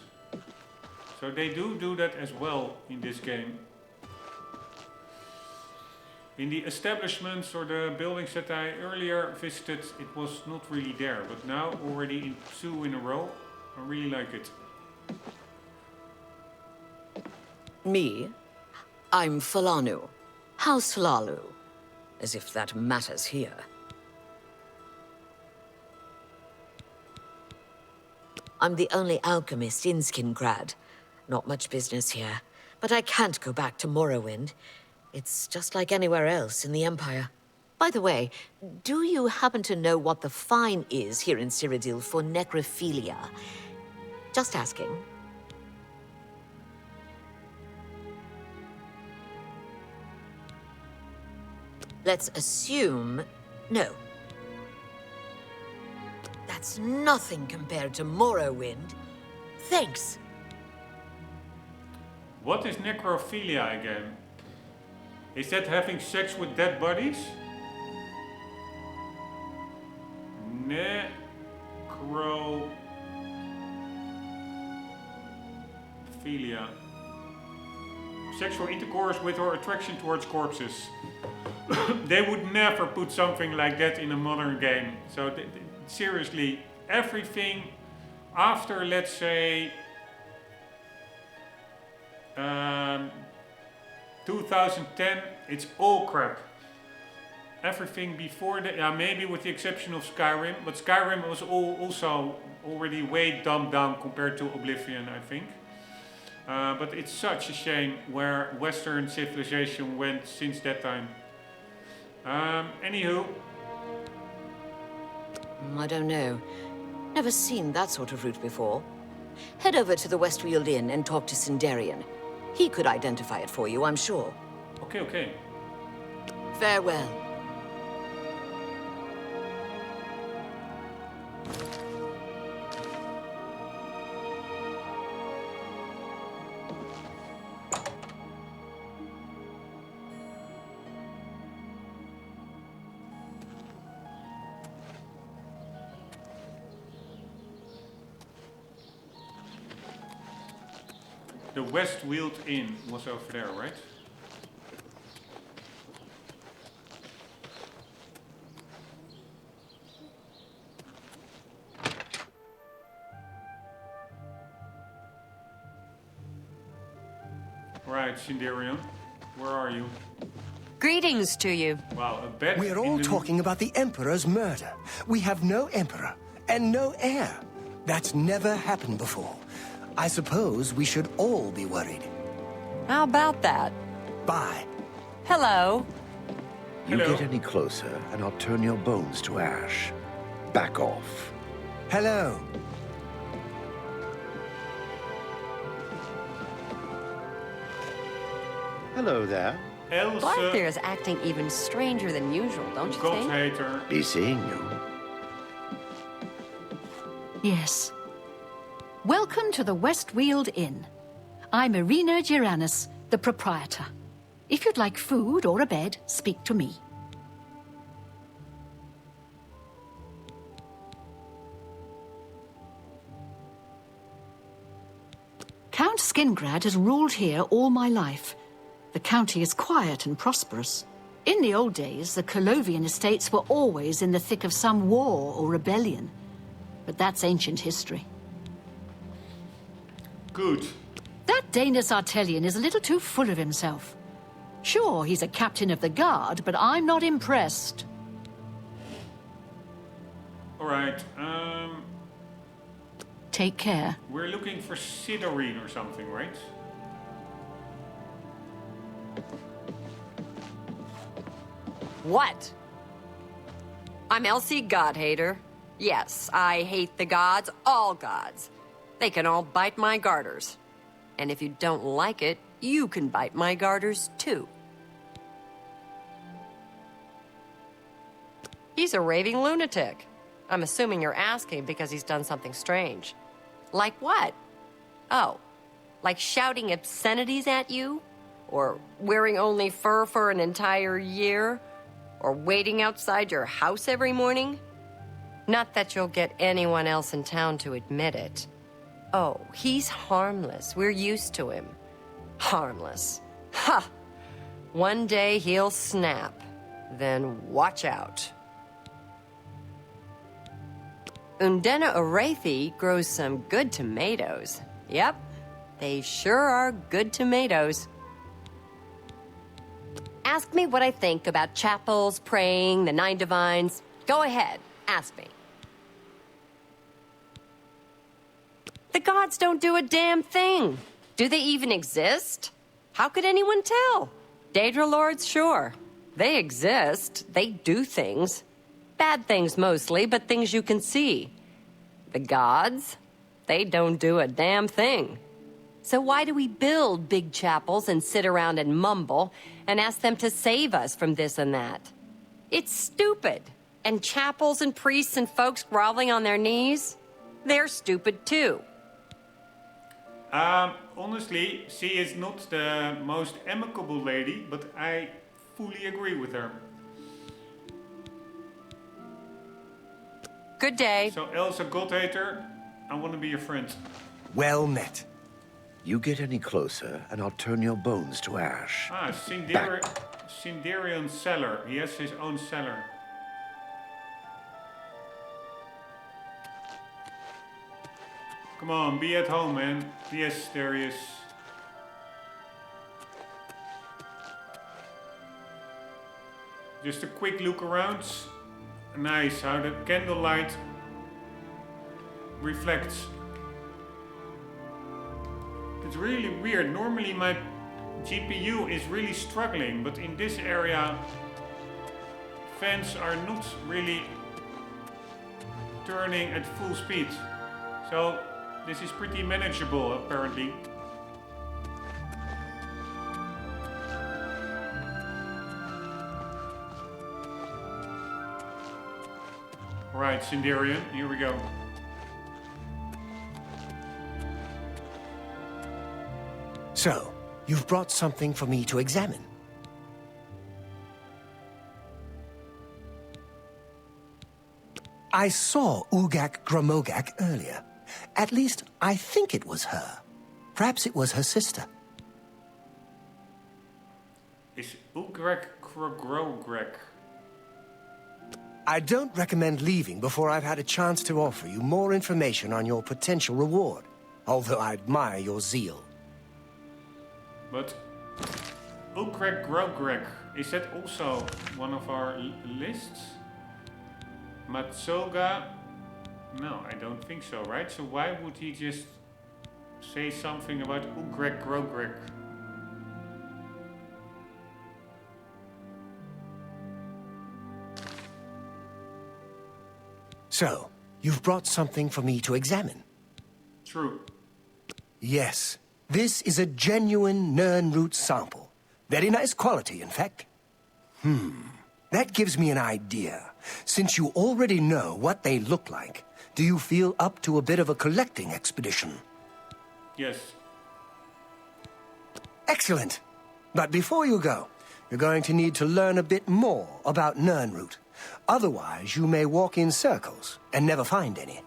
So they do that as well in this game. In the establishments or the buildings that I earlier visited, it was not really there. But now, already in 2 in a row, I really like it. Me? I'm Falanu. House Falalu. As if that matters here. I'm the only alchemist in Skingrad. Not much business here, but I can't go back to Morrowind. It's just like anywhere else in the Empire. By the way, do you happen to know what the fine is here in Cyrodiil for necrophilia? Just asking. Let's assume... no. That's nothing compared to Morrowind. Thanks. What is necrophilia again? Is that having sex with dead bodies? Necrophilia. Sexual intercourse with or attraction towards corpses. They would never put something like that in a modern game. So seriously, everything after, let's say, 2010, it's all crap. Everything before that, yeah, maybe with the exception of Skyrim, but Skyrim was also already way dumbed down compared to Oblivion, I think. But it's such a shame where Western civilization went since that time. Anywho. I don't know. Never seen that sort of route before. Head over to the Westfield Inn and talk to Sindarian. He could identify it for you, I'm sure. Okay, okay. Farewell. The Westfield Inn was over there, right? Right, Sindarian, where are you? Greetings to you. Wow, a bed. We're all talking about the Emperor's murder. We have no Emperor and no heir. That's never happened before. I suppose we should all be worried. How about that? Bye. Hello. You Hello. get any closer, and I'll turn your bones to ash. Back off. Hello. Hello there. Else, Blackbeard's acting even stranger than usual, don't you God think? hater. Be seeing you. Yes. Welcome to the Westfield Inn. I'm Irina Giranus, the proprietor. If you'd like food or a bed, speak to me. Count Skingrad has ruled here all my life. The county is quiet and prosperous. In the old days, the Colovian estates were always in the thick of some war or rebellion. But that's ancient history. Good. That Danis Artelian is a little too full of himself. Sure, he's a captain of the guard, but I'm not impressed. Alright, Take care. we're looking for Sidorine or something, right? What? I'm Elsie Godhater. Yes, I hate the gods, all gods. They can all bite my garters. And if you don't like it, you can bite my garters too. He's a raving lunatic. I'm assuming you're asking because he's done something strange. Like what? Oh, like shouting obscenities at you? Or wearing only fur for an entire year? Or waiting outside your house every morning? Not that you'll get anyone else in town to admit it. Oh, he's harmless. We're used to him. Harmless. Ha! One day he'll snap. Then watch out. Undena Orethi grows some good tomatoes. Yep, they sure are good tomatoes. Ask me what I think about chapels, praying, the Nine Divines. Go ahead, ask me. The gods don't do a damn thing. Do they even exist? How could anyone tell? Daedra lords, sure. They exist. They do things. Bad things mostly, but things you can see. The gods? They don't do a damn thing. So why do we build big chapels and sit around and mumble and ask them to save us from this and that? It's stupid. And chapels and priests and folks groveling on their knees? They're stupid too. Honestly, she is not the most amicable lady, but I fully agree with her. Good day. So Elsa Godhater, I want to be your friend. Well met. You get any closer, and I'll turn your bones to ash. Ah, Sinderian cellar. He has his own cellar. Come on, be at home, man. Yes, there he is. Just a quick look around. Nice how the candlelight reflects. It's really weird. Normally my GPU is really struggling, but in this area fans are not really turning at full speed. So this is pretty manageable apparently. Right, Sinderian, here we go. So, you've brought something for me to examine. I saw Ugak Gromogak earlier. At least, I think it was her. Perhaps it was her sister. Is Ugrek Grogrogrek? I don't recommend leaving before I've had a chance to offer you more information on your potential reward, although I admire your zeal. But Ugrek Grogrek, is that also one of our lists? Matsoga? No, I don't think so, right? So why would he just say something about Ugrek Grogrek? So, you've brought something for me to examine. True. Yes, this is a genuine Nirnroot sample. Very nice quality, in fact. That gives me an idea. Since you already know what they look like, do you feel up to a bit of a collecting expedition? Yes. Excellent. But before you go, you're going to need to learn a bit more about Nirnroot. Otherwise, you may walk in circles and never find any.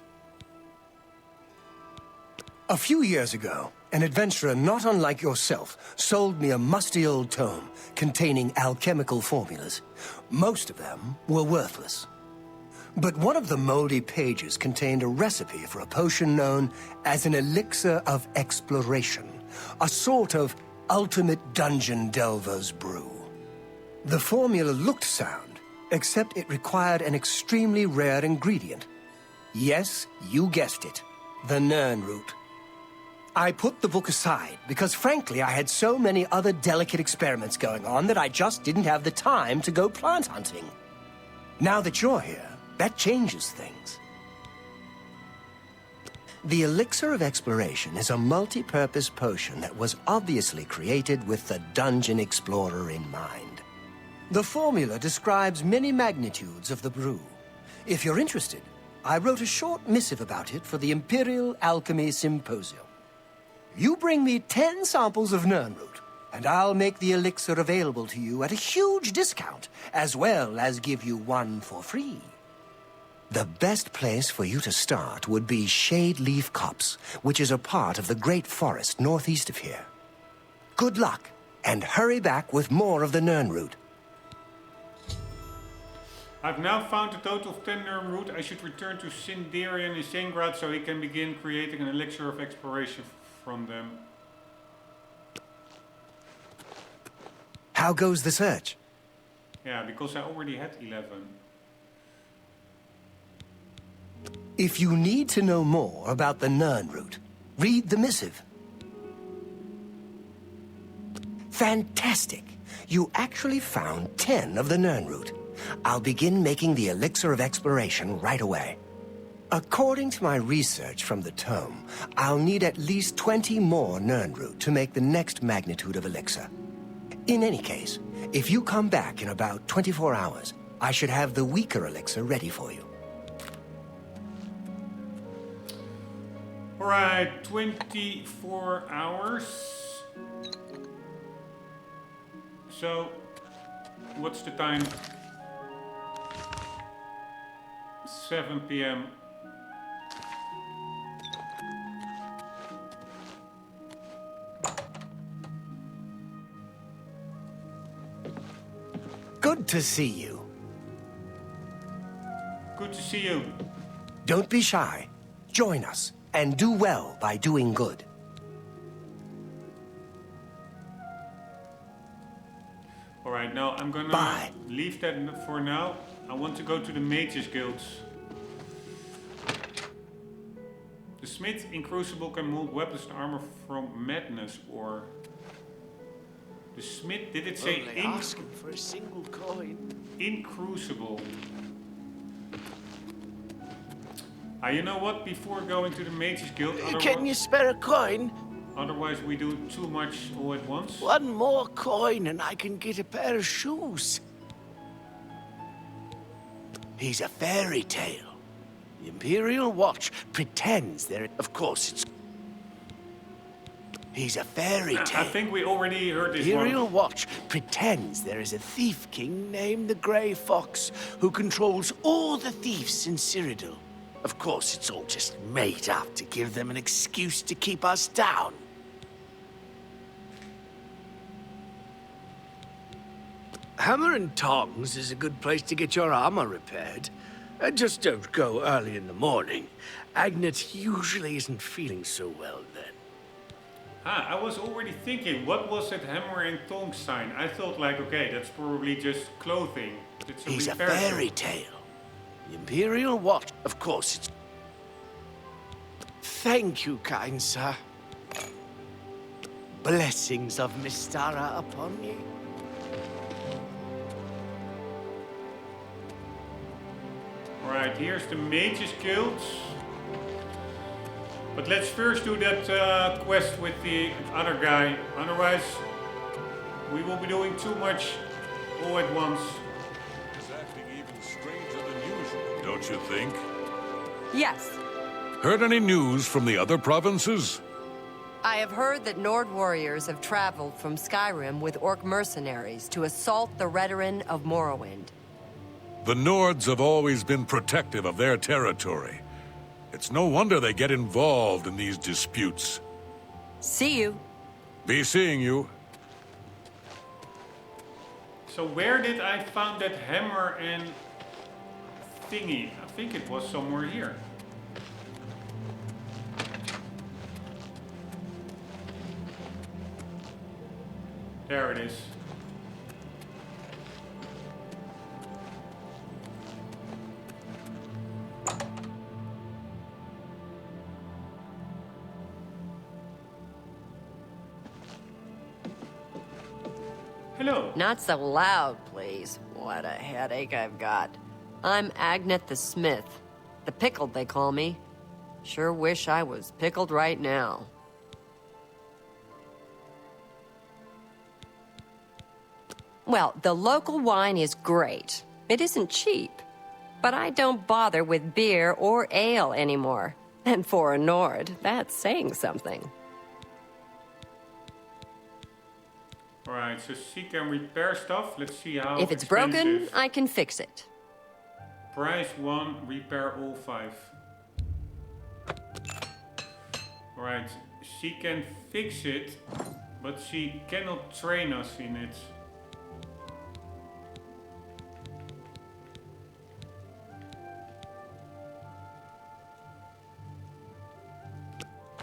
A few years ago, an adventurer not unlike yourself sold me a musty old tome containing alchemical formulas. Most of them were worthless. But one of the moldy pages contained a recipe for a potion known as an elixir of exploration, a sort of ultimate dungeon delver's brew. The formula looked sound, except it required an extremely rare ingredient. Yes, you guessed it, the Nirnroot. I put the book aside because, frankly, I had so many other delicate experiments going on that I just didn't have the time to go plant hunting. Now that you're here, that changes things. The Elixir of Exploration is a multi-purpose potion that was obviously created with the Dungeon Explorer in mind. The formula describes many magnitudes of the brew. If you're interested, I wrote a short missive about it for the Imperial Alchemy Symposium. You bring me 10 samples of Nirnroot, and I'll make the elixir available to you at a huge discount, as well as give you one for free. The best place for you to start would be Shade Leaf Copse, which is a part of the Great Forest northeast of here. Good luck, and hurry back with more of the Nirnroot. I've now found a total of 10 Nirnroot. I should return to Sinderian in Stalingrad so he can begin creating an elixir of exploration from them. How goes the search? Yeah, because I already had 11. If you need to know more about the Nern route, read the missive. Fantastic! You actually found 10 of the Nern route. I'll begin making the elixir of exploration right away. According to my research from the tome, I'll need at least 20 more Nern route to make the next magnitude of elixir. In any case, if you come back in about 24 hours, I should have the weaker elixir ready for you. Alright, 24 hours. So, what's the time? 7 p.m. Good to see you. Good to see you. Don't be shy. Join us, and do well by doing good. Alright, now I'm gonna Bye. leave that for now. I want to go to the Mages Guilds. The Smith in Crucible can mold weapons and armor from madness, or... The Smith, did it say Only asking for a single coin. in Crucible? You know what? Before going to the Mages Guild, Can you spare a coin? otherwise we do too much all at once. One more coin and I can get a pair of shoes. He's a fairy tale. The Imperial Watch pretends there... Of course, it's... He's a fairy tale. I think we already heard this Imperial one. Watch pretends there is a thief king named the Grey Fox who controls all the thieves in Cyrodiil. Of course, it's all just made up to give them an excuse to keep us down. Hammer and Tongs is a good place to get your armor repaired. Just don't go early in the morning. Agnet usually isn't feeling so well then. I was already thinking, what was that hammer and tongue sign? I thought like, okay, that's probably just clothing. It's He's a repair fairy shop. tale. The Imperial Watch, of course, it's... Thank you, kind sir. Blessings of Mystara upon you. Alright, here's the Mages Guild. But let's first do that quest with the other guy. Otherwise, we will be doing too much all at once. He's acting even stranger than usual, don't you think? Yes, Heard any news from the other provinces? I have heard that Nord warriors have traveled from Skyrim with Orc mercenaries to assault the Redoran of Morrowind. The Nords have always been protective of their territory. It's no wonder they get involved in these disputes. See you. Be seeing you. So where did I find that hammer and thingy? I think it was somewhere here. There it is. Hello. Not so loud, please. What a headache I've got. I'm Agnet the Smith. The Pickled, they call me. Sure wish I was pickled right now. Well, the local wine is great. It isn't cheap. But I don't bother with beer or ale anymore. And for a Nord, that's saying something. Alright, so she can repair stuff. Let's see how If it's broken, expensive. I can fix it. Price 1, repair all 5. Alright, she can fix it, but she cannot train us in it.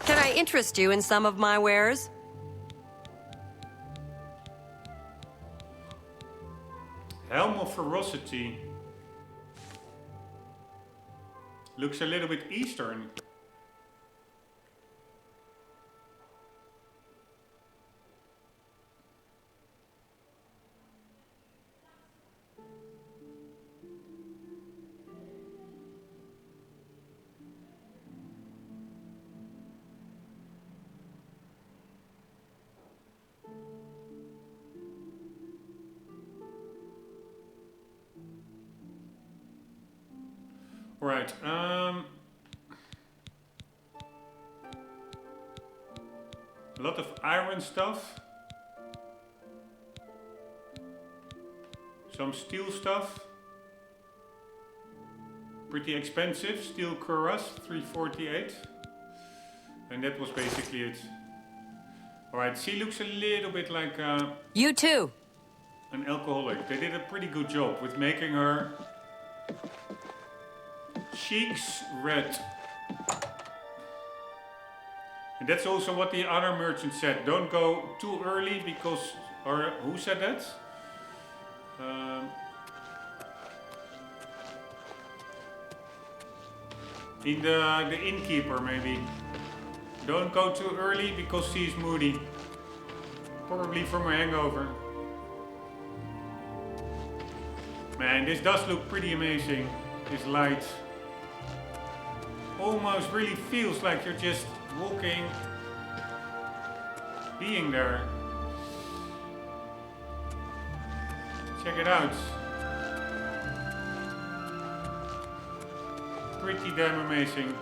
Can I interest you in some of my wares? Helm of Ferocity. Looks a little bit Eastern. Right, a lot of iron stuff. Some steel stuff. Pretty expensive. Steel cuirass, 348. And that was basically it. Alright, she looks a little bit like You too. an alcoholic. They did a pretty good job with making her cheeks red. And that's also what the other merchant said. Don't go too early because... Or who said that? In the innkeeper maybe. Don't go too early because she's moody. Probably from a hangover. Man, this does look pretty amazing. This light. Almost really feels like you're just walking, being there. Check it out. Pretty damn amazing.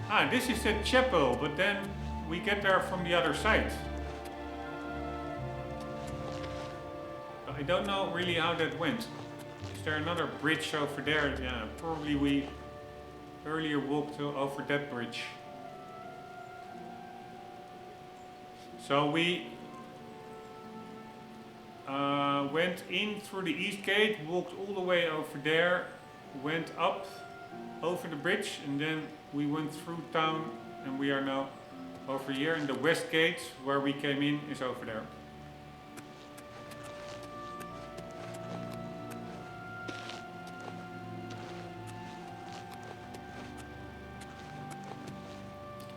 Ah, this is the chapel, but then we get there from the other side. I don't know really how that went. Is there another bridge over there? Yeah, probably we earlier walked over that bridge. So we went in through the east gate, walked all the way over there, went up over the bridge, and then we went through town, and we are now over here. And the west gate, where we came in, is over there.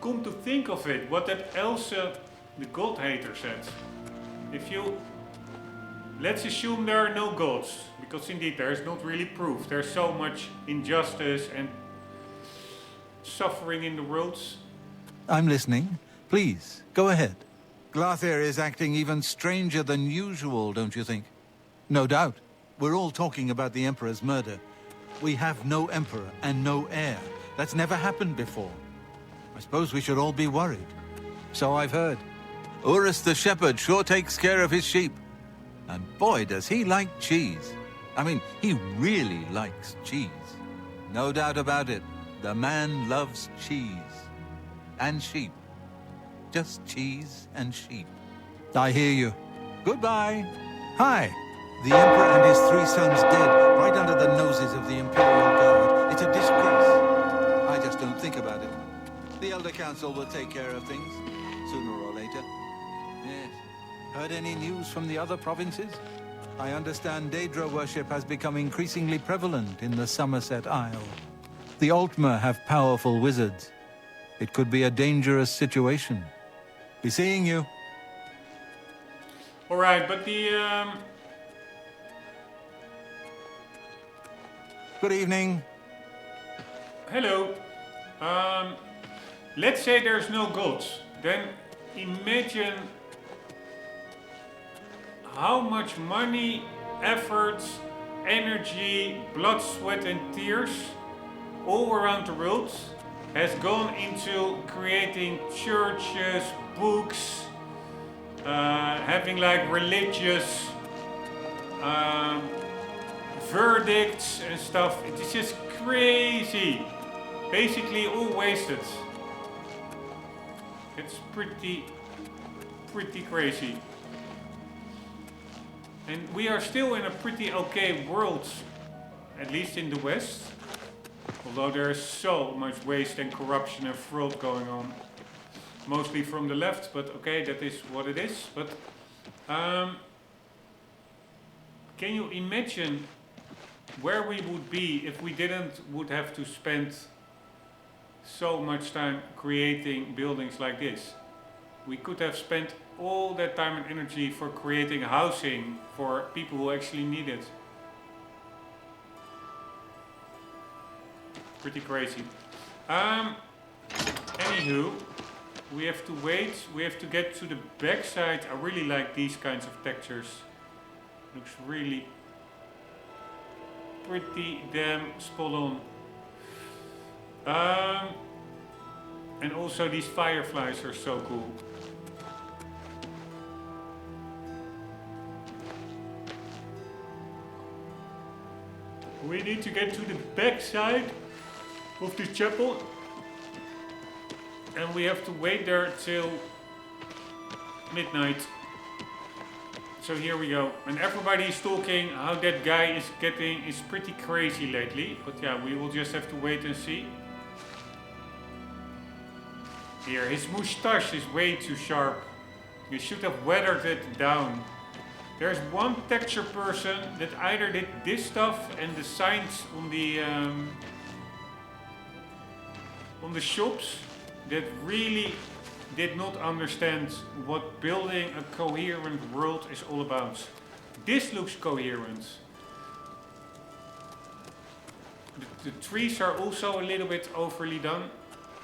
Come to think of it, what that Else, the god hater, said. If you... Let's assume there are no gods, because indeed there is not really proof. There's so much injustice and suffering in the world. I'm listening. Please, go ahead. Glather is acting even stranger than usual, don't you think? No doubt. We're all talking about the Emperor's murder. We have no Emperor and no heir. That's never happened before. I suppose we should all be worried. So I've heard. Urus the shepherd sure takes care of his sheep. And boy, does he like cheese. I mean, he really likes cheese. No doubt about it. The man loves cheese. And sheep. Just cheese and sheep. I hear you. Goodbye. Hi. The Emperor and his 3 sons dead, right under the noses of the Imperial Guard. It's a disgrace. I just don't think about it. The Elder Council will take care of things, sooner or later. Yes. Heard any news from the other provinces? I understand Daedra worship has become increasingly prevalent in the Somerset Isle. The Altmer have powerful wizards. It could be a dangerous situation. Be seeing you. All right, but the Good evening. Hello. Let's say there's no gods. Then imagine how much money, effort, energy, blood, sweat and tears all around the world has gone into creating churches, books, having like religious verdicts and stuff. It is just crazy. Basically all wasted. It's pretty crazy. And we are still in a pretty okay world, at least in the West. Although there is so much waste and corruption and fraud going on. Mostly from the left, but okay, that is what it is. But Can you imagine where we would be if we would have to spend so much time creating buildings like this? We could have spent all that time and energy for creating housing for people who actually need it. Pretty crazy. Anywho, we have to wait. We have to get to the backside. I really like these kinds of textures. Looks really pretty damn spot on. And also these fireflies are so cool. We need to get to the backside of the chapel. And we have to wait there till midnight. So here we go. And everybody is talking how that guy is pretty crazy lately. But yeah, we will just have to wait and see. Here, his moustache is way too sharp. You should have weathered it down. There's one texture person that either did this stuff and the signs on the shops that really did not understand what building a coherent world is all about. This looks coherent. The trees are also a little bit overly done,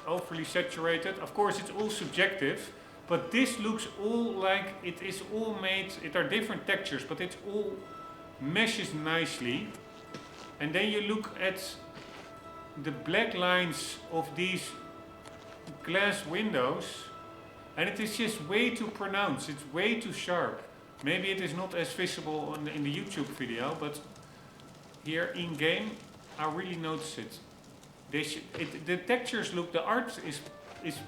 overly saturated. Of course, it's all subjective, but this looks all like it is all made. It are different textures, but it all meshes nicely. And then you look at the black lines of these glass windows, and it is just way too pronounced. It's way too sharp. Maybe it is not as visible in the YouTube video, but here in game, I really notice it. The textures look, the art is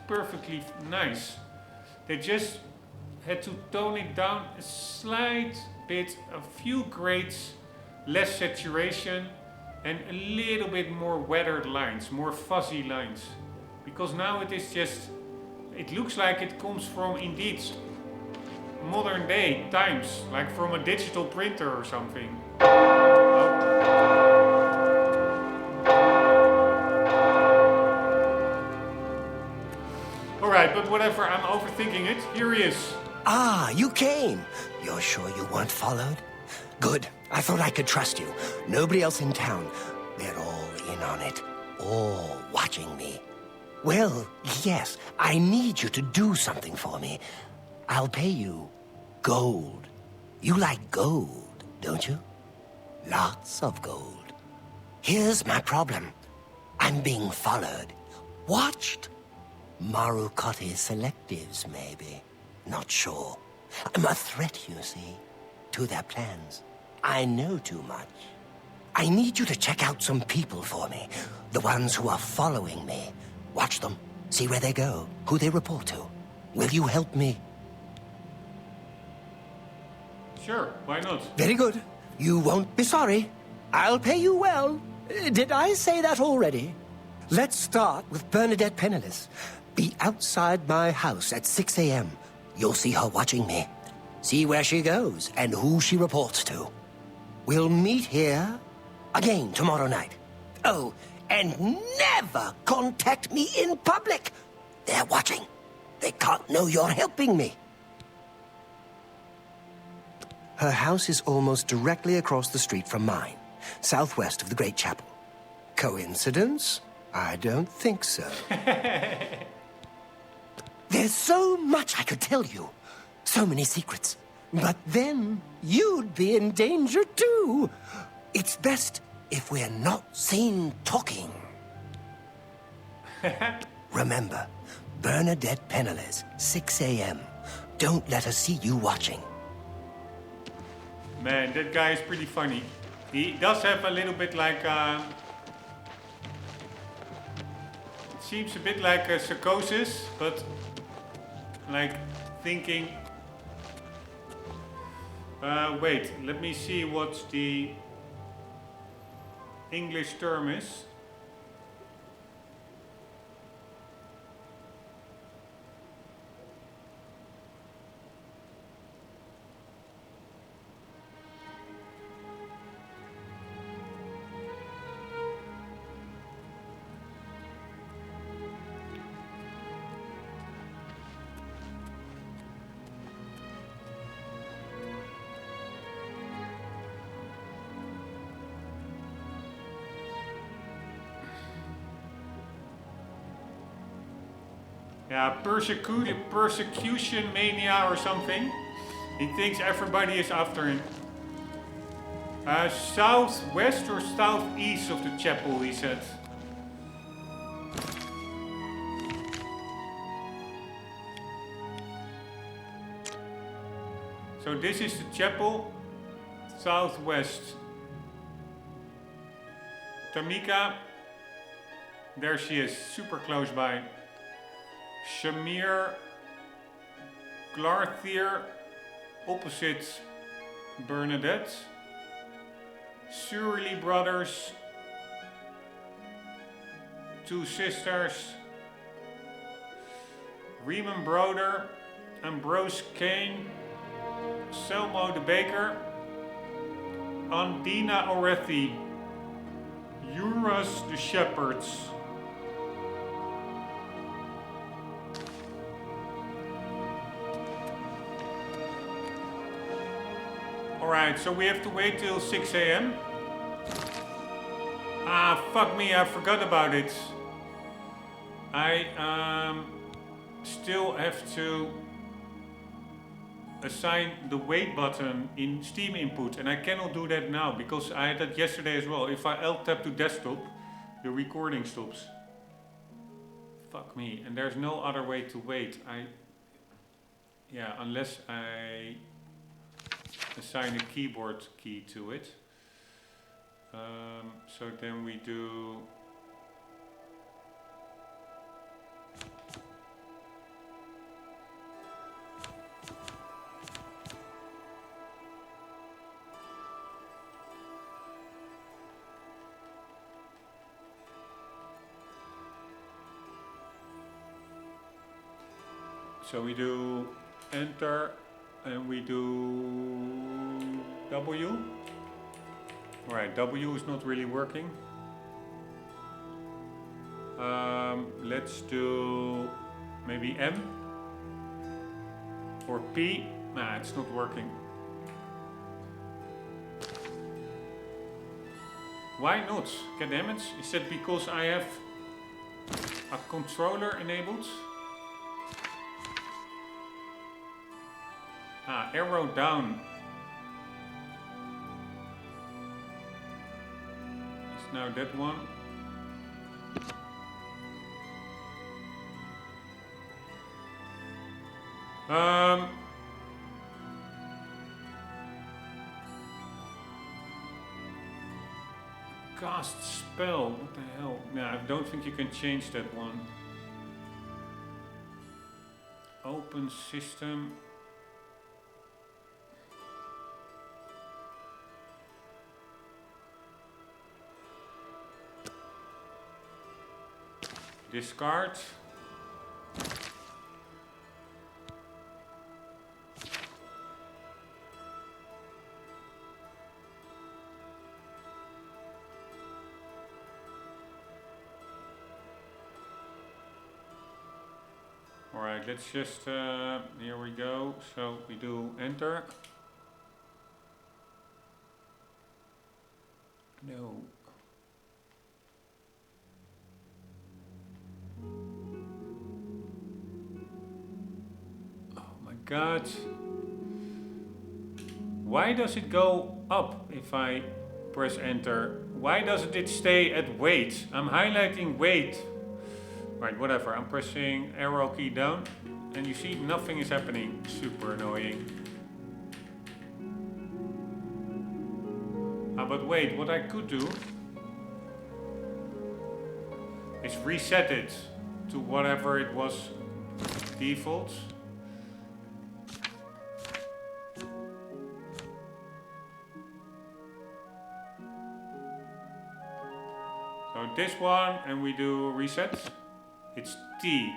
perfectly nice. They just had to tone it down a slight bit, a few grades, less saturation, and a little bit more weathered lines, more fuzzy lines. Because now it is just, it looks like it comes from indeed modern day times, like from a digital printer or something. Alright, but whatever, I'm overthinking it. Here he is. Ah, you came. You're sure you weren't followed? Good. I thought I could trust you. Nobody else in town. They're all in on it. All watching me. Well, yes, I need you to do something for me. I'll pay you gold. You like gold, don't you? Lots of gold. Here's my problem. I'm being followed. Watched. Marukotti selectives, maybe. Not sure. I'm a threat, you see, to their plans. I know too much. I need you to check out some people for me. The ones who are following me. Watch them. See where they go. Who they report to. Will you help me? Sure, why not? Very good. You won't be sorry. I'll pay you well. Did I say that already? Let's start with Bernadette Penniless. Be outside my house at 6 a.m. You'll see her watching me. See where she goes and who she reports to. We'll meet here again tomorrow night. Oh, and never contact me in public. They're watching. They can't know you're helping me. Her house is almost directly across the street from mine, southwest of the Great Chapel. Coincidence? I don't think so. There's so much I could tell you. So many secrets. But then you'd be in danger too. It's best if we're not seen talking. Remember, Bernadette Penniless, 6 a.m. Don't let her see you watching. Man, that guy is pretty funny. He does have a little bit like it seems a bit like a psychosis, but like thinking. Wait, let me see what the English term is. Yeah, persecution mania or something. He thinks everybody is after him. Southwest or southeast of the chapel, he said. So this is the chapel, southwest. Tamika, there she is, super close by. Shamir, Glarthier, opposite Bernadette. Surly brothers, 2 sisters. Riemann Broder, Ambrose Kane, Selmo the Baker, Andina Orethi, Uras the Shepherds. Alright, so we have to wait till 6 a.m. Ah, fuck me, I forgot about it. I still have to assign the wait button in Steam input, and I cannot do that now because I had that yesterday as well. If I alt tab to desktop, the recording stops. Fuck me, and there's no other way to wait. Yeah, unless I assign a keyboard key to it. So then we do. So we do enter and we do W. Alright, W is not really working. Let's do maybe M or P. Nah, it's not working. Why not? God damn it. Is that because I have a controller enabled? Ah, arrow down. It's now that one. Cast spell, what the hell? No, I don't think you can change that one. Open system. Discard. Alright, let's just, here we go. So we do enter. No. Oh my god. Why does it go up if I press enter? Why doesn't it stay at wait? I'm highlighting wait. Right, whatever. I'm pressing arrow key down and you see nothing is happening. Super annoying. Ah, but wait, what I could do is reset it to whatever it was default. So this one, and we do reset. It's T.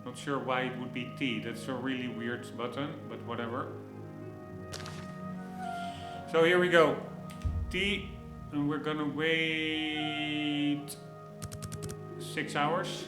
Not sure why it would be T. That's a really weird button, but whatever. So here we go. T, and we're gonna wait 6 hours.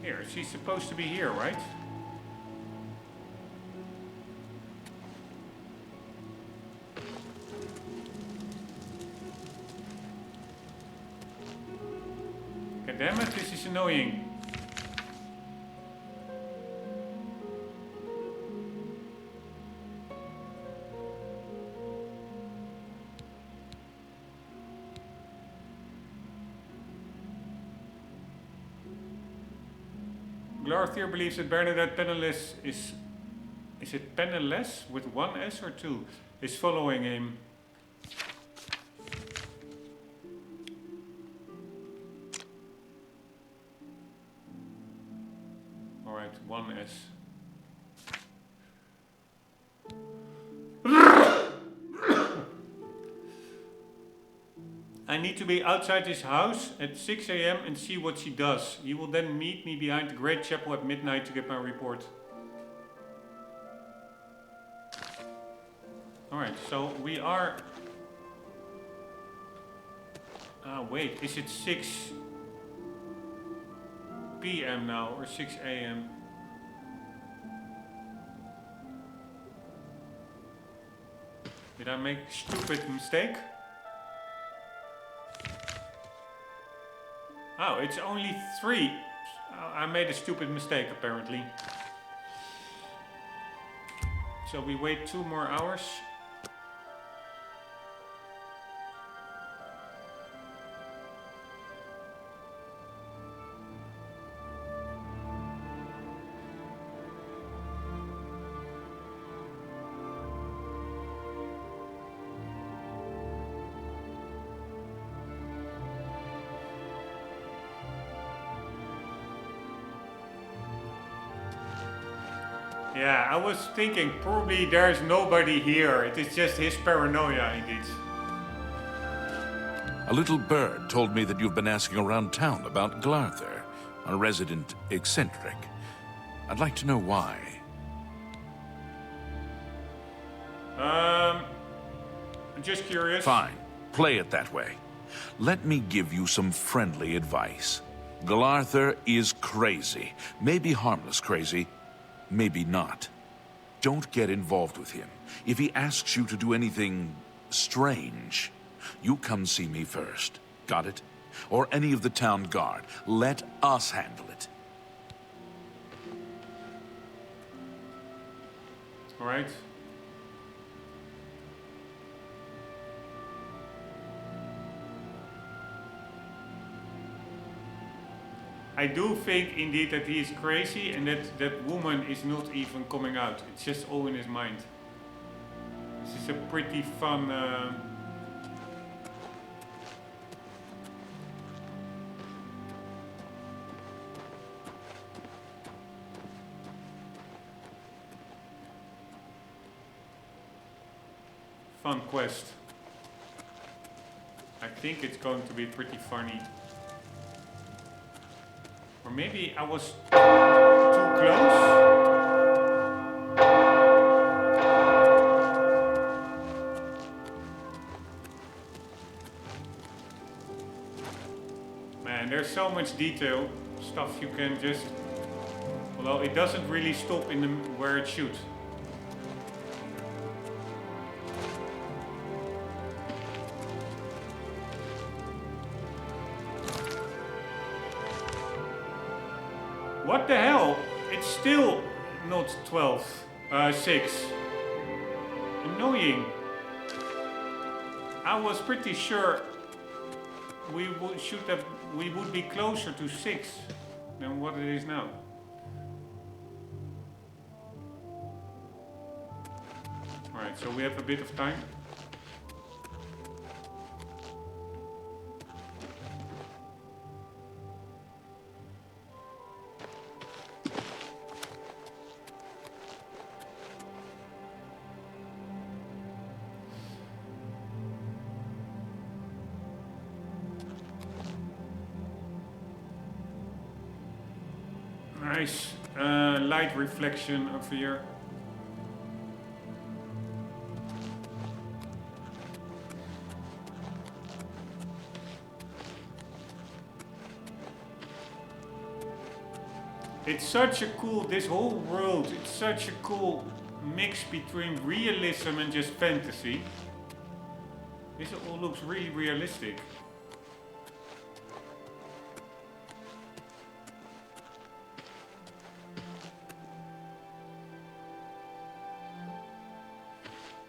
Here, she's supposed to be here, right? God damn it, this is annoying. Glarthier believes that Bernadette Penniless is it Penniless with one S or two? Is following him. Alright, one S. I need to be outside his house at 6 a.m. and see what she does. He will then meet me behind the Great Chapel at midnight to get my report. Alright, so we are... wait, is it 6 p.m. now or 6 a.m.? Did I make a stupid mistake? Oh, it's only 3. I made a stupid mistake apparently. So we wait 2 more hours. Yeah, I was thinking probably there's nobody here. It is just his paranoia indeed. A little bird told me that you've been asking around town about Glarther, a resident eccentric. I'd like to know why. I'm just curious. Fine. Play it that way. Let me give you some friendly advice. Glarther is crazy. Maybe harmless crazy. Maybe not. Don't get involved with him. If he asks you to do anything strange, you come see me first. Got it? Or any of the town guard. Let us handle it. All right. I do think indeed that he is crazy and that that woman is not even coming out. It's just all in his mind. This is a pretty fun... fun quest. I think it's going to be pretty funny. Or maybe I was too close? Man, there's so much detail, stuff you can just... Although it doesn't really stop in the, where it should. What the hell? It's still not 6. Annoying. I was pretty sure we would be closer to 6 than what it is now. Alright, so we have a bit of time. Nice light reflection over here. It's such a cool, this whole world, it's such a cool mix between realism and just fantasy. This all looks really realistic.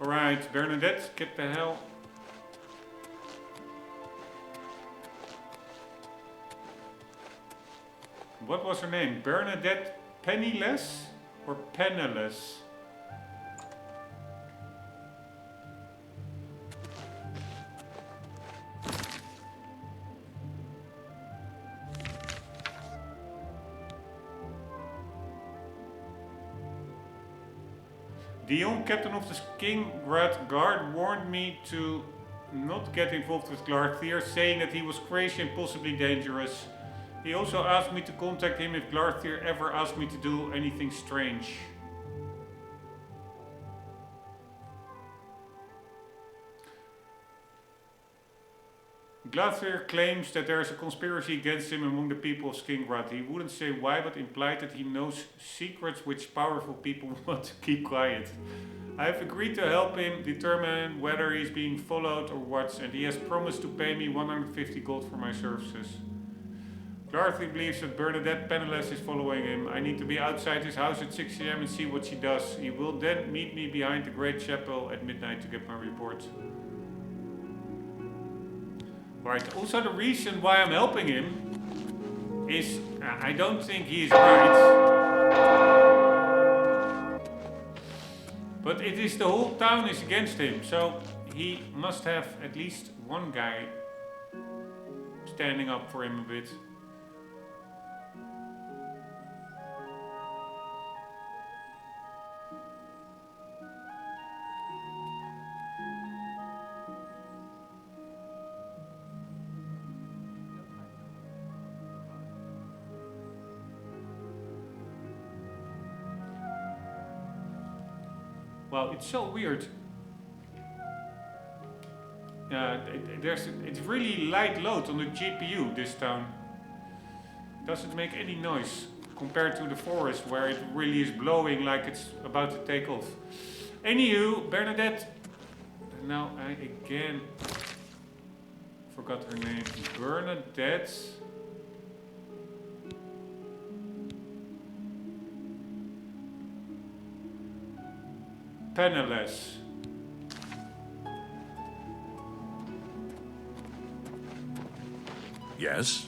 Alright, Bernadette, get the hell. What was her name? Bernadette Penniless or Penniless? Dion, captain of the Skingrad Guard, warned me to not get involved with Glarthier, saying that he was crazy and possibly dangerous. He also asked me to contact him if Glarthier ever asked me to do anything strange. Glarthier claims that there is a conspiracy against him among the people of Skingrad. He wouldn't say why, but implied that he knows secrets which powerful people want to keep quiet. I have agreed to help him determine whether he's being followed or what, and he has promised to pay me 150 gold for my services. Glarthier believes that Bernadette Penniless is following him. I need to be outside his house at 6 AM and see what she does. He will then meet me behind the Great Chapel at midnight to get my report. Right, also the reason why I'm helping him is I don't think he is right. But it is the whole town is against him, so he must have at least one guy standing up for him a bit. Well, it's so weird. It's really light load on the GPU this town. Doesn't make any noise compared to the forest where it really is blowing like it's about to take off. Anywho, Bernadette. Now I again forgot her name. Bernadette. Penniless. Yes?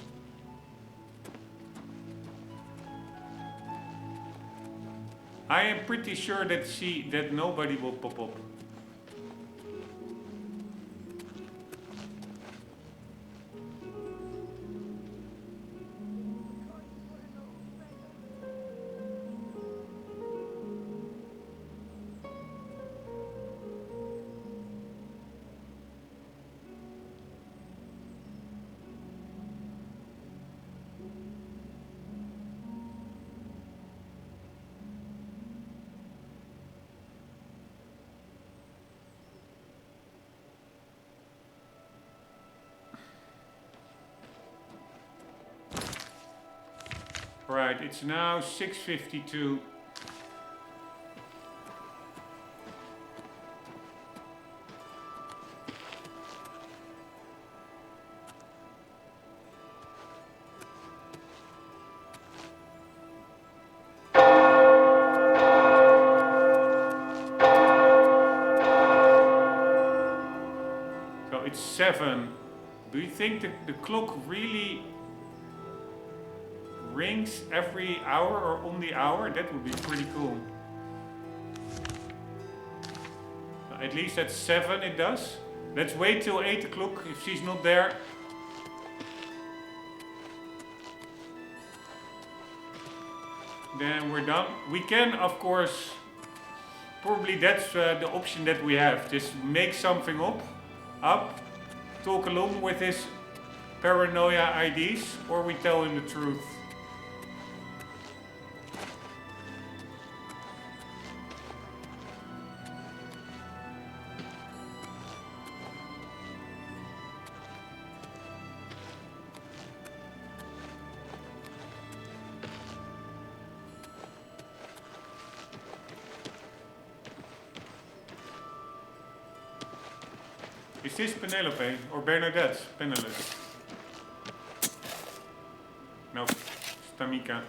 I am pretty sure that nobody will pop up. Right, it's now 6:52. So it's 7. Do you think the clock really rings every hour or on the hour? That would be pretty cool. At least at 7 it does. Let's wait till 8 o'clock if she's not there. Then we're done. We can, of course, probably that's the option that we have. Just make something up, talk along with his paranoia IDs, or we tell him the truth. Is this Penelope or Bernadette? Penelope. Nope. It's Tamika.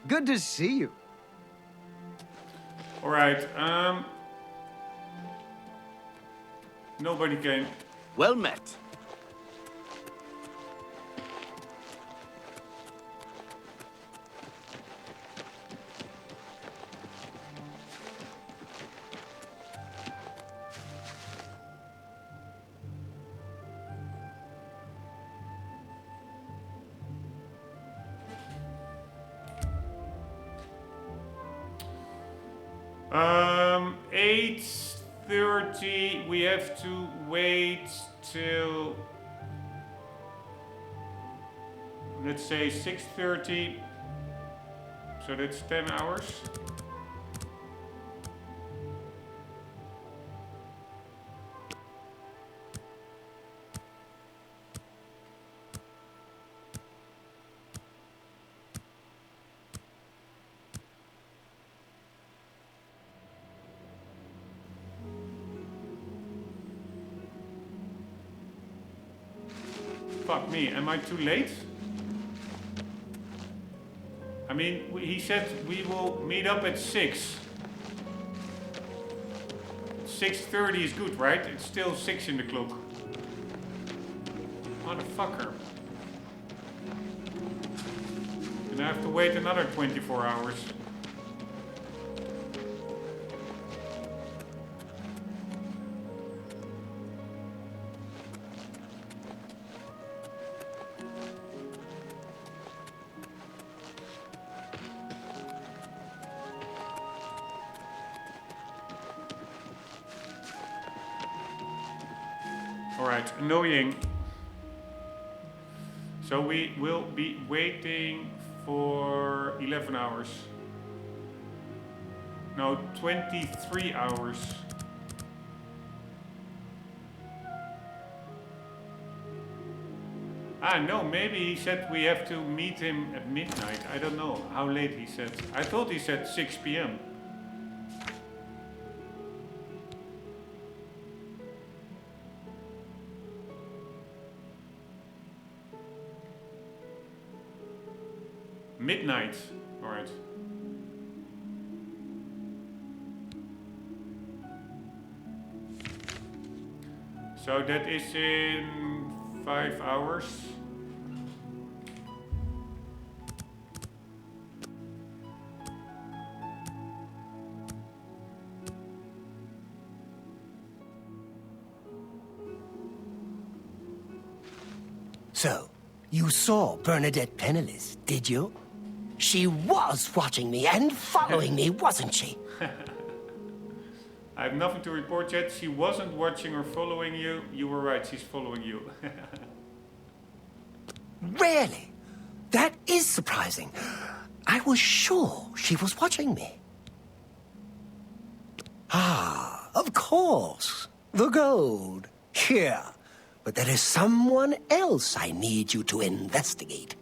Good to see you. Alright, nobody came. Well met. Um, 8:30. We have to wait till, let's say 6:30. So that's 10 hours. Fuck me, am I too late? I mean, he said we will meet up at 6. 6:30 is good, right? It's still 6 in the clock. Motherfucker. And I have to wait another 24 hours. Alright, annoying. So we will be waiting for 11 hours. No, 23 hours. Ah, no, maybe he said we have to meet him at midnight. I don't know how late he said. I thought he said 6 p.m. Midnight. Alright. So that is in 5 hours. So, you saw Bernadette penniless, did you? She was watching me and following me, wasn't she? I have nothing to report yet. She wasn't watching or following you. You were right, she's following you. Really? That is surprising. I was sure she was watching me. Ah, of course. The gold. Here. But there is someone else I need you to investigate.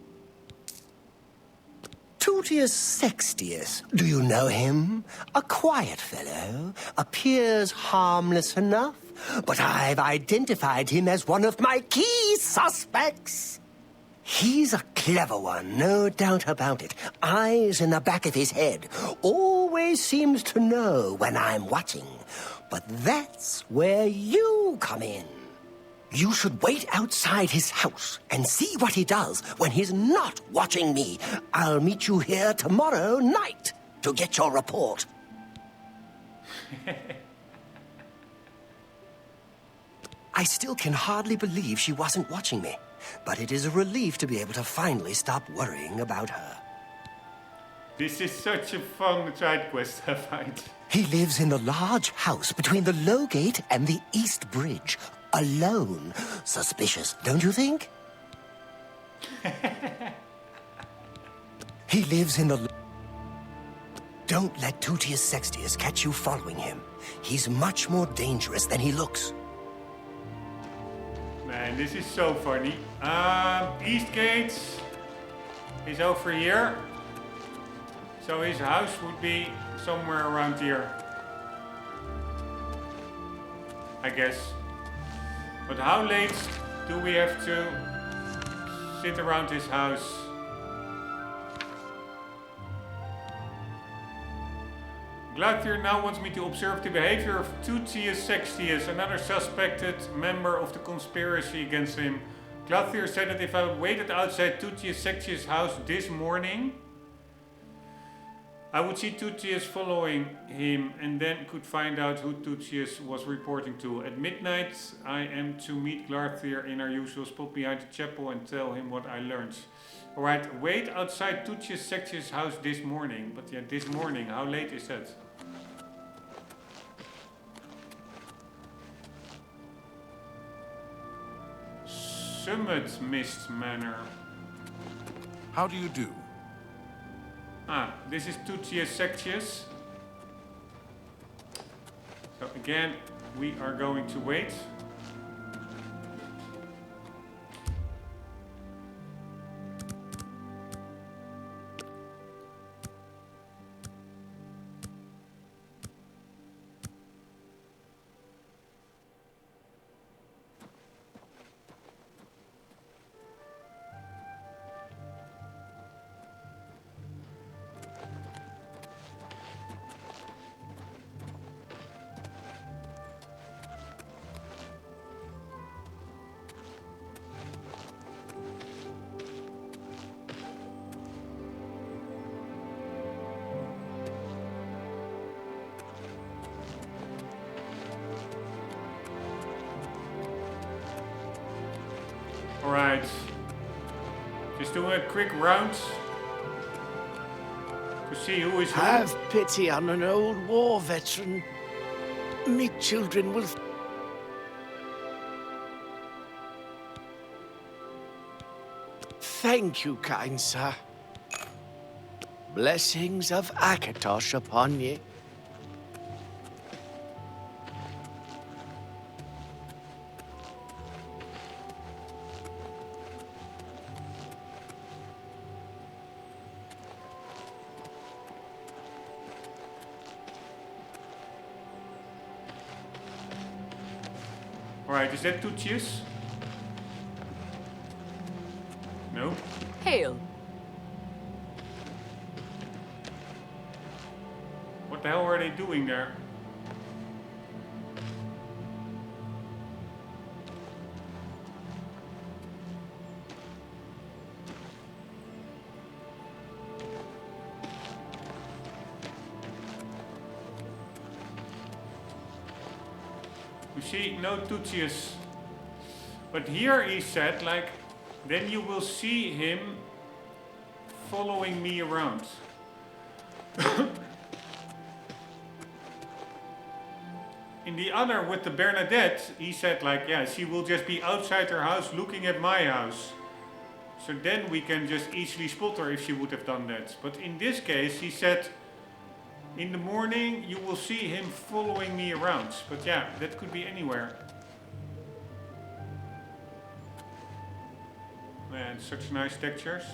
Tutius Sextius. Do you know him? A quiet fellow. Appears harmless enough. But I've identified him as one of my key suspects. He's a clever one, no doubt about it. Eyes in the back of his head. Always seems to know when I'm watching. But that's where you come in. You should wait outside his house and see what he does when he's not watching me. I'll meet you here tomorrow night to get your report. I still can hardly believe she wasn't watching me, but it is a relief to be able to finally stop worrying about her. This is such a fun side quest, I find. He lives in the large house between the Low Gate and the East Bridge. Alone. Suspicious, don't you think? He lives in the... Don't let Tutius Sextius catch you following him. He's much more dangerous than he looks. Man, this is so funny. East Gate is over here. So his house would be somewhere around here. I guess. But how late do we have to sit around his house? Glauthier now wants me to observe the behavior of Tutius Sextius, another suspected member of the conspiracy against him. Glauthier said that if I waited outside Tutius Sextius' house this morning, I would see Tutius following him and then could find out who Tutius was reporting to. At midnight, I am to meet Glauthier in our usual spot behind the chapel and tell him what I learned. Alright, wait outside Tutius Sextius' house this morning. But yeah, this morning, how late is that? Summit Mist Manor. How do you do? Ah, this is Tutius Sextius. So again, we are going to wait. Alright. Just doing a quick round to see who is who. Have pity on an old war veteran. Me children will... Thank you, kind sir. Blessings of Akatosh upon ye. Alright, is that Tutius? No? Hail. What the hell are they doing there? You see, no Tutsius. But here he said, like, then you will see him following me around. In the other, with the Bernadette, he said, like, yeah, she will just be outside her house looking at my house. So then we can just easily spot her if she would have done that. But in this case, he said, in the morning, you will see him following me around. But yeah, that could be anywhere. Man, such nice textures.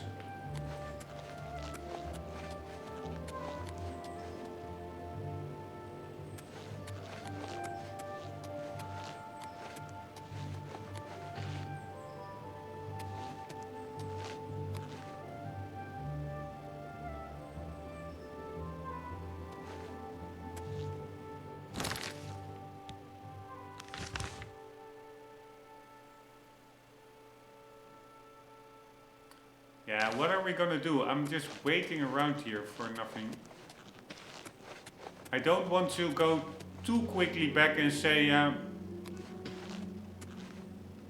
Yeah, what are we gonna do? I'm just waiting around here for nothing. I don't want to go too quickly back and say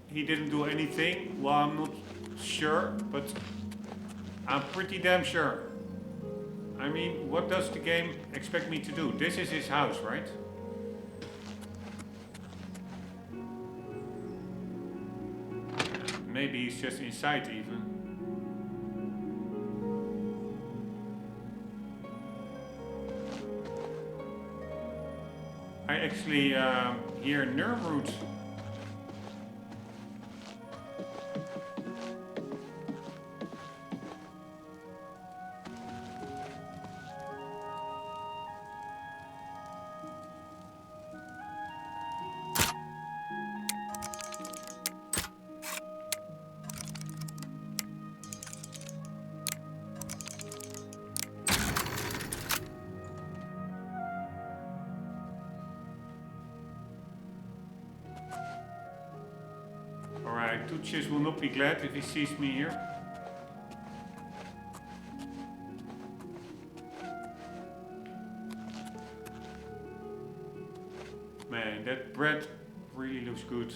he didn't do anything. Well, I'm not sure, but I'm pretty damn sure. I mean, what does the game expect me to do? This is his house, right? Maybe he's just inside even. I actually hear Nirnroot. Alright, Tutsius will not be glad if he sees me here. Man, that bread really looks good.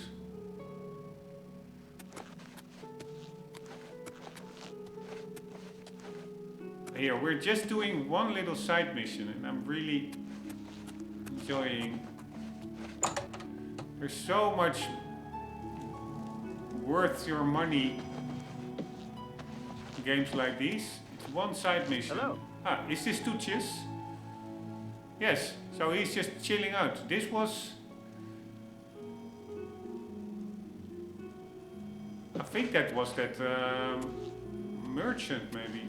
Here, we're just doing one little side mission and I'm really enjoying. There's so much worth your money in games like these. It's one side mission. Hello. Ah, is this Tutsius? Yes, so he's just chilling out. This was... I think that was that merchant maybe.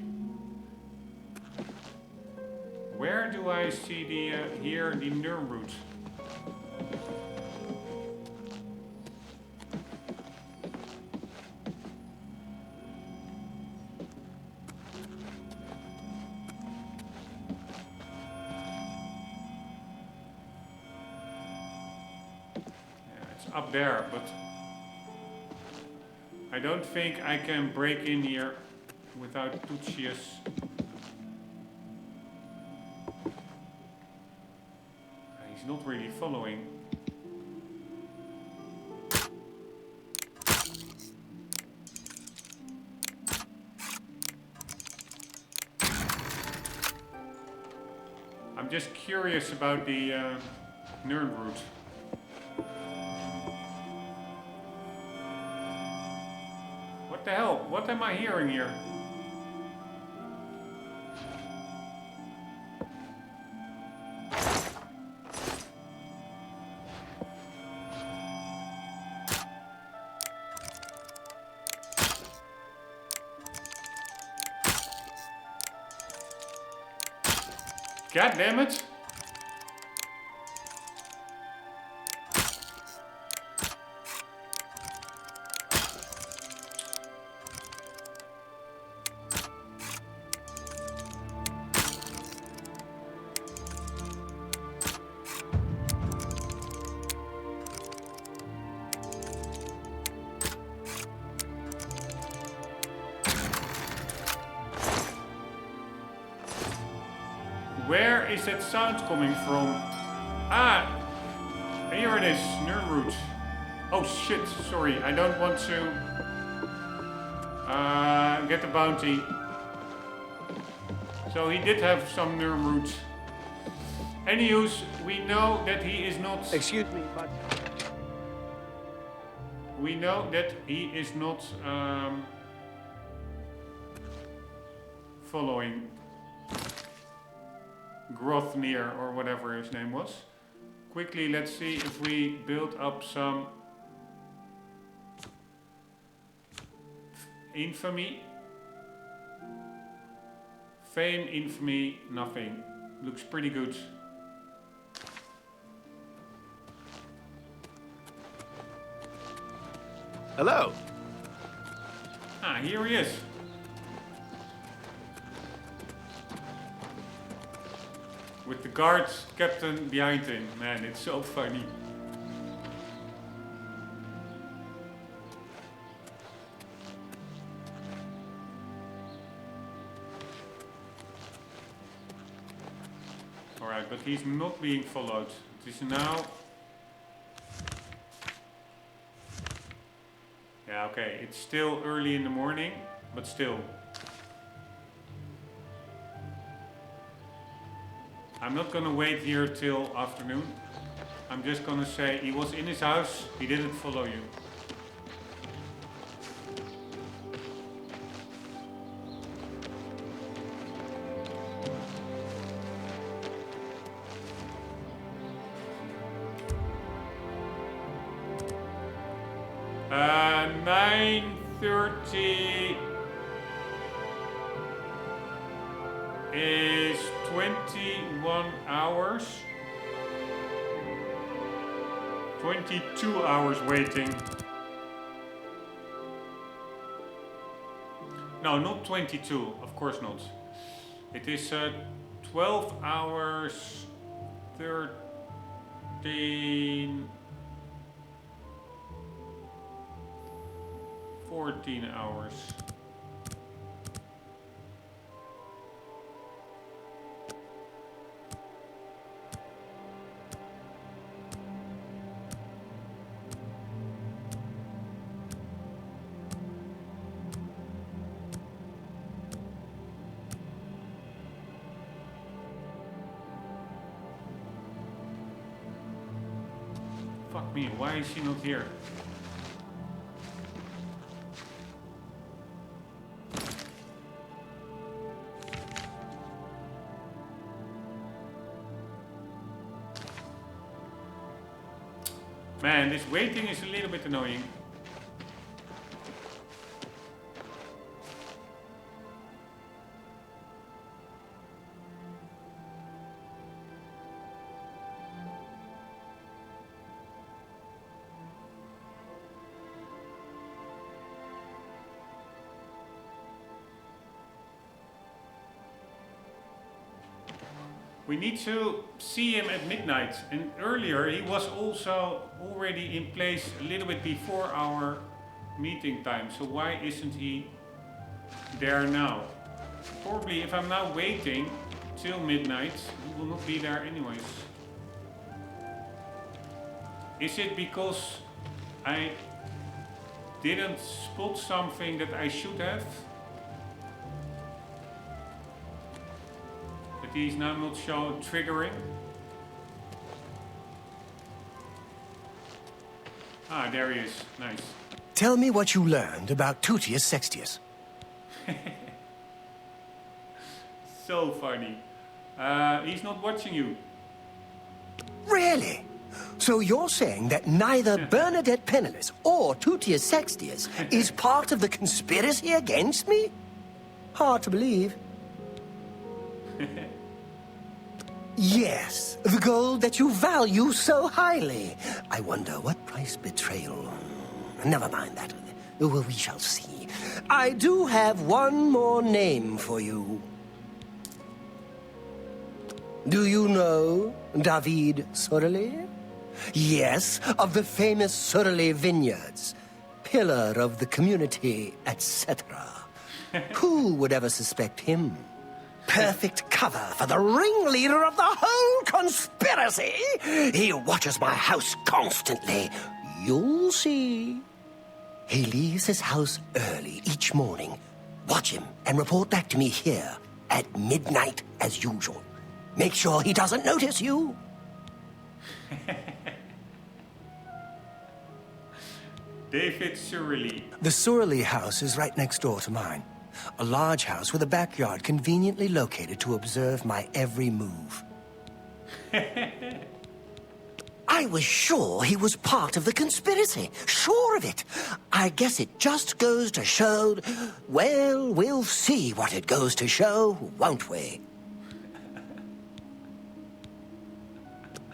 Where do I see the, here, the Nirnroot? Up there, but I don't think I can break in here without Tutsius. He's not really following. I'm just curious about the Nirnroot. What the hell? What am I hearing here? God damn it! Where is that sound coming from? Ah, Here it is, Nirnroot. Oh shit, sorry, I don't want to get the bounty. So he did have some Nirnroot. Anyways, we know that he is not... Excuse me, but... We know that he is not following Grothnir or whatever his name was. Quickly, let's see if we build up some infamy. Fame, infamy, nothing. Looks pretty good. Hello. Ah, here he is. With the guards captain behind him. Man, it's so funny. Alright, but he's not being followed. It is now... Yeah, okay, it's still early in the morning, but still. I'm not gonna wait here till afternoon. I'm just gonna say he was in his house, he didn't follow you. Uh, 9:30 is 21 hours. 22 hours waiting. No, not 22, of course not. It is 12 hours, 13, 14 hours. Fuck me, why is she not here? Man, this waiting is a little bit annoying. We need to see him at midnight, and earlier he was also already in place a little bit before our meeting time, so why isn't he there now? Probably if I'm now waiting till midnight, he will not be there anyways. Is it because I didn't spot something that I should have? He's now not triggering. Ah, there he is. Nice. Tell me what you learned about Tutius Sextius. So funny. He's not watching you. Really? So you're saying that neither Bernadette Penniless or Tutius Sextius is part of the conspiracy against me? Hard to believe. Yes, the gold that you value so highly. I wonder what price betrayal... Never mind that. Well, we shall see. I do have one more name for you. Do you know David Sorelli? Yes, of the famous Sorelli vineyards. Pillar of the community, etc. Who would ever suspect him? perfect cover for the ringleader of the whole conspiracy. He watches my house constantly. You'll see. He leaves his house early each morning. Watch him and report back to me here at midnight as usual. Make sure he doesn't notice you. David Surley. The Surley house is right next door to mine. A large house with a backyard conveniently located to observe my every move. I was sure he was part of the conspiracy. Sure of it. I guess it just goes to show... Well, we'll see what it goes to show, won't we?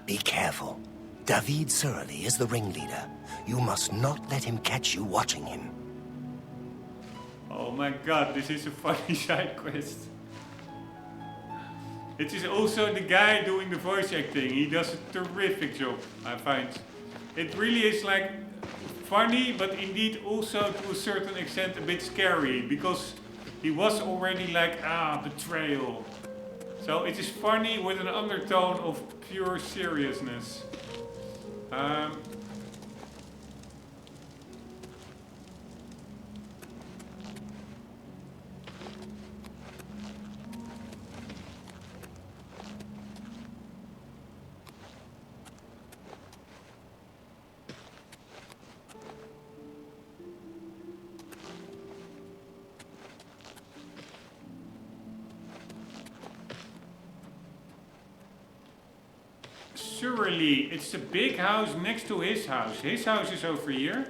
Be careful. David Surley is the ringleader. You must not let him catch you watching him. Oh my god, this is a funny side quest. It is also the guy doing the voice acting. He does a terrific job, I find. It really is like funny, but indeed also to a certain extent a bit scary, because he was already like, betrayal. So it is funny with an undertone of pure seriousness. Surely, it's the big house next to his house. His house is over here.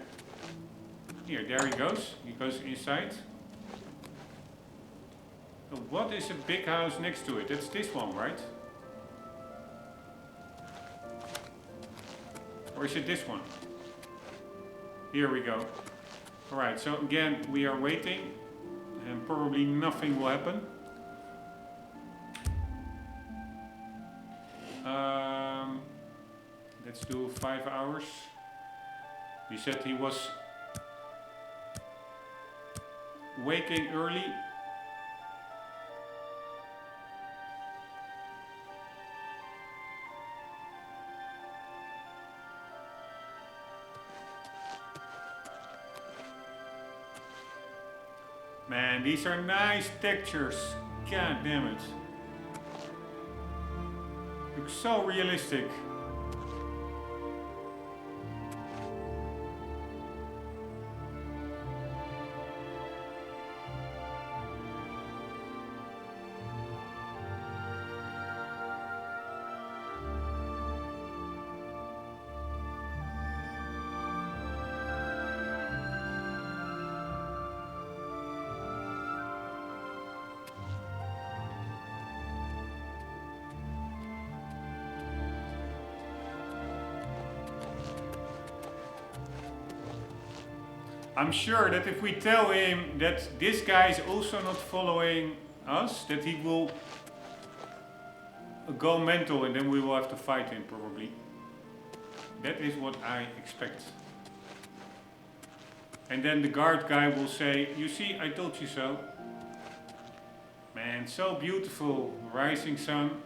Here, there he goes. He goes inside. So what is a big house next to it? That's this one, right? Or is it this one? Here we go. Alright, so again, we are waiting. And probably nothing will happen. Let's do 5 hours. He said he was waking early. Man, these are nice textures. God damn it. Looks so realistic. I'm sure that if we tell him that this guy is also not following us, that he will go mental and then we will have to fight him probably. That is what I expect. And then the guard guy will say, you see, I told you so. Man, so beautiful, rising sun.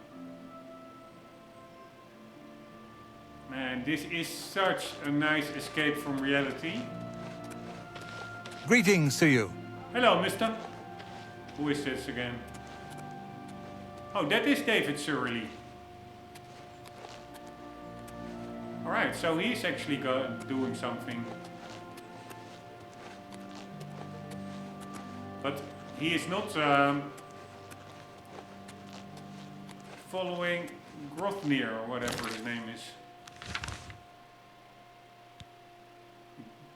Man, this is such a nice escape from reality. Greetings to you. Hello, mister. Who is this again? Oh, that is David Surley. Alright, so he's actually doing something. But he is not following Grothnir or whatever his name is.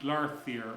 Glarthir.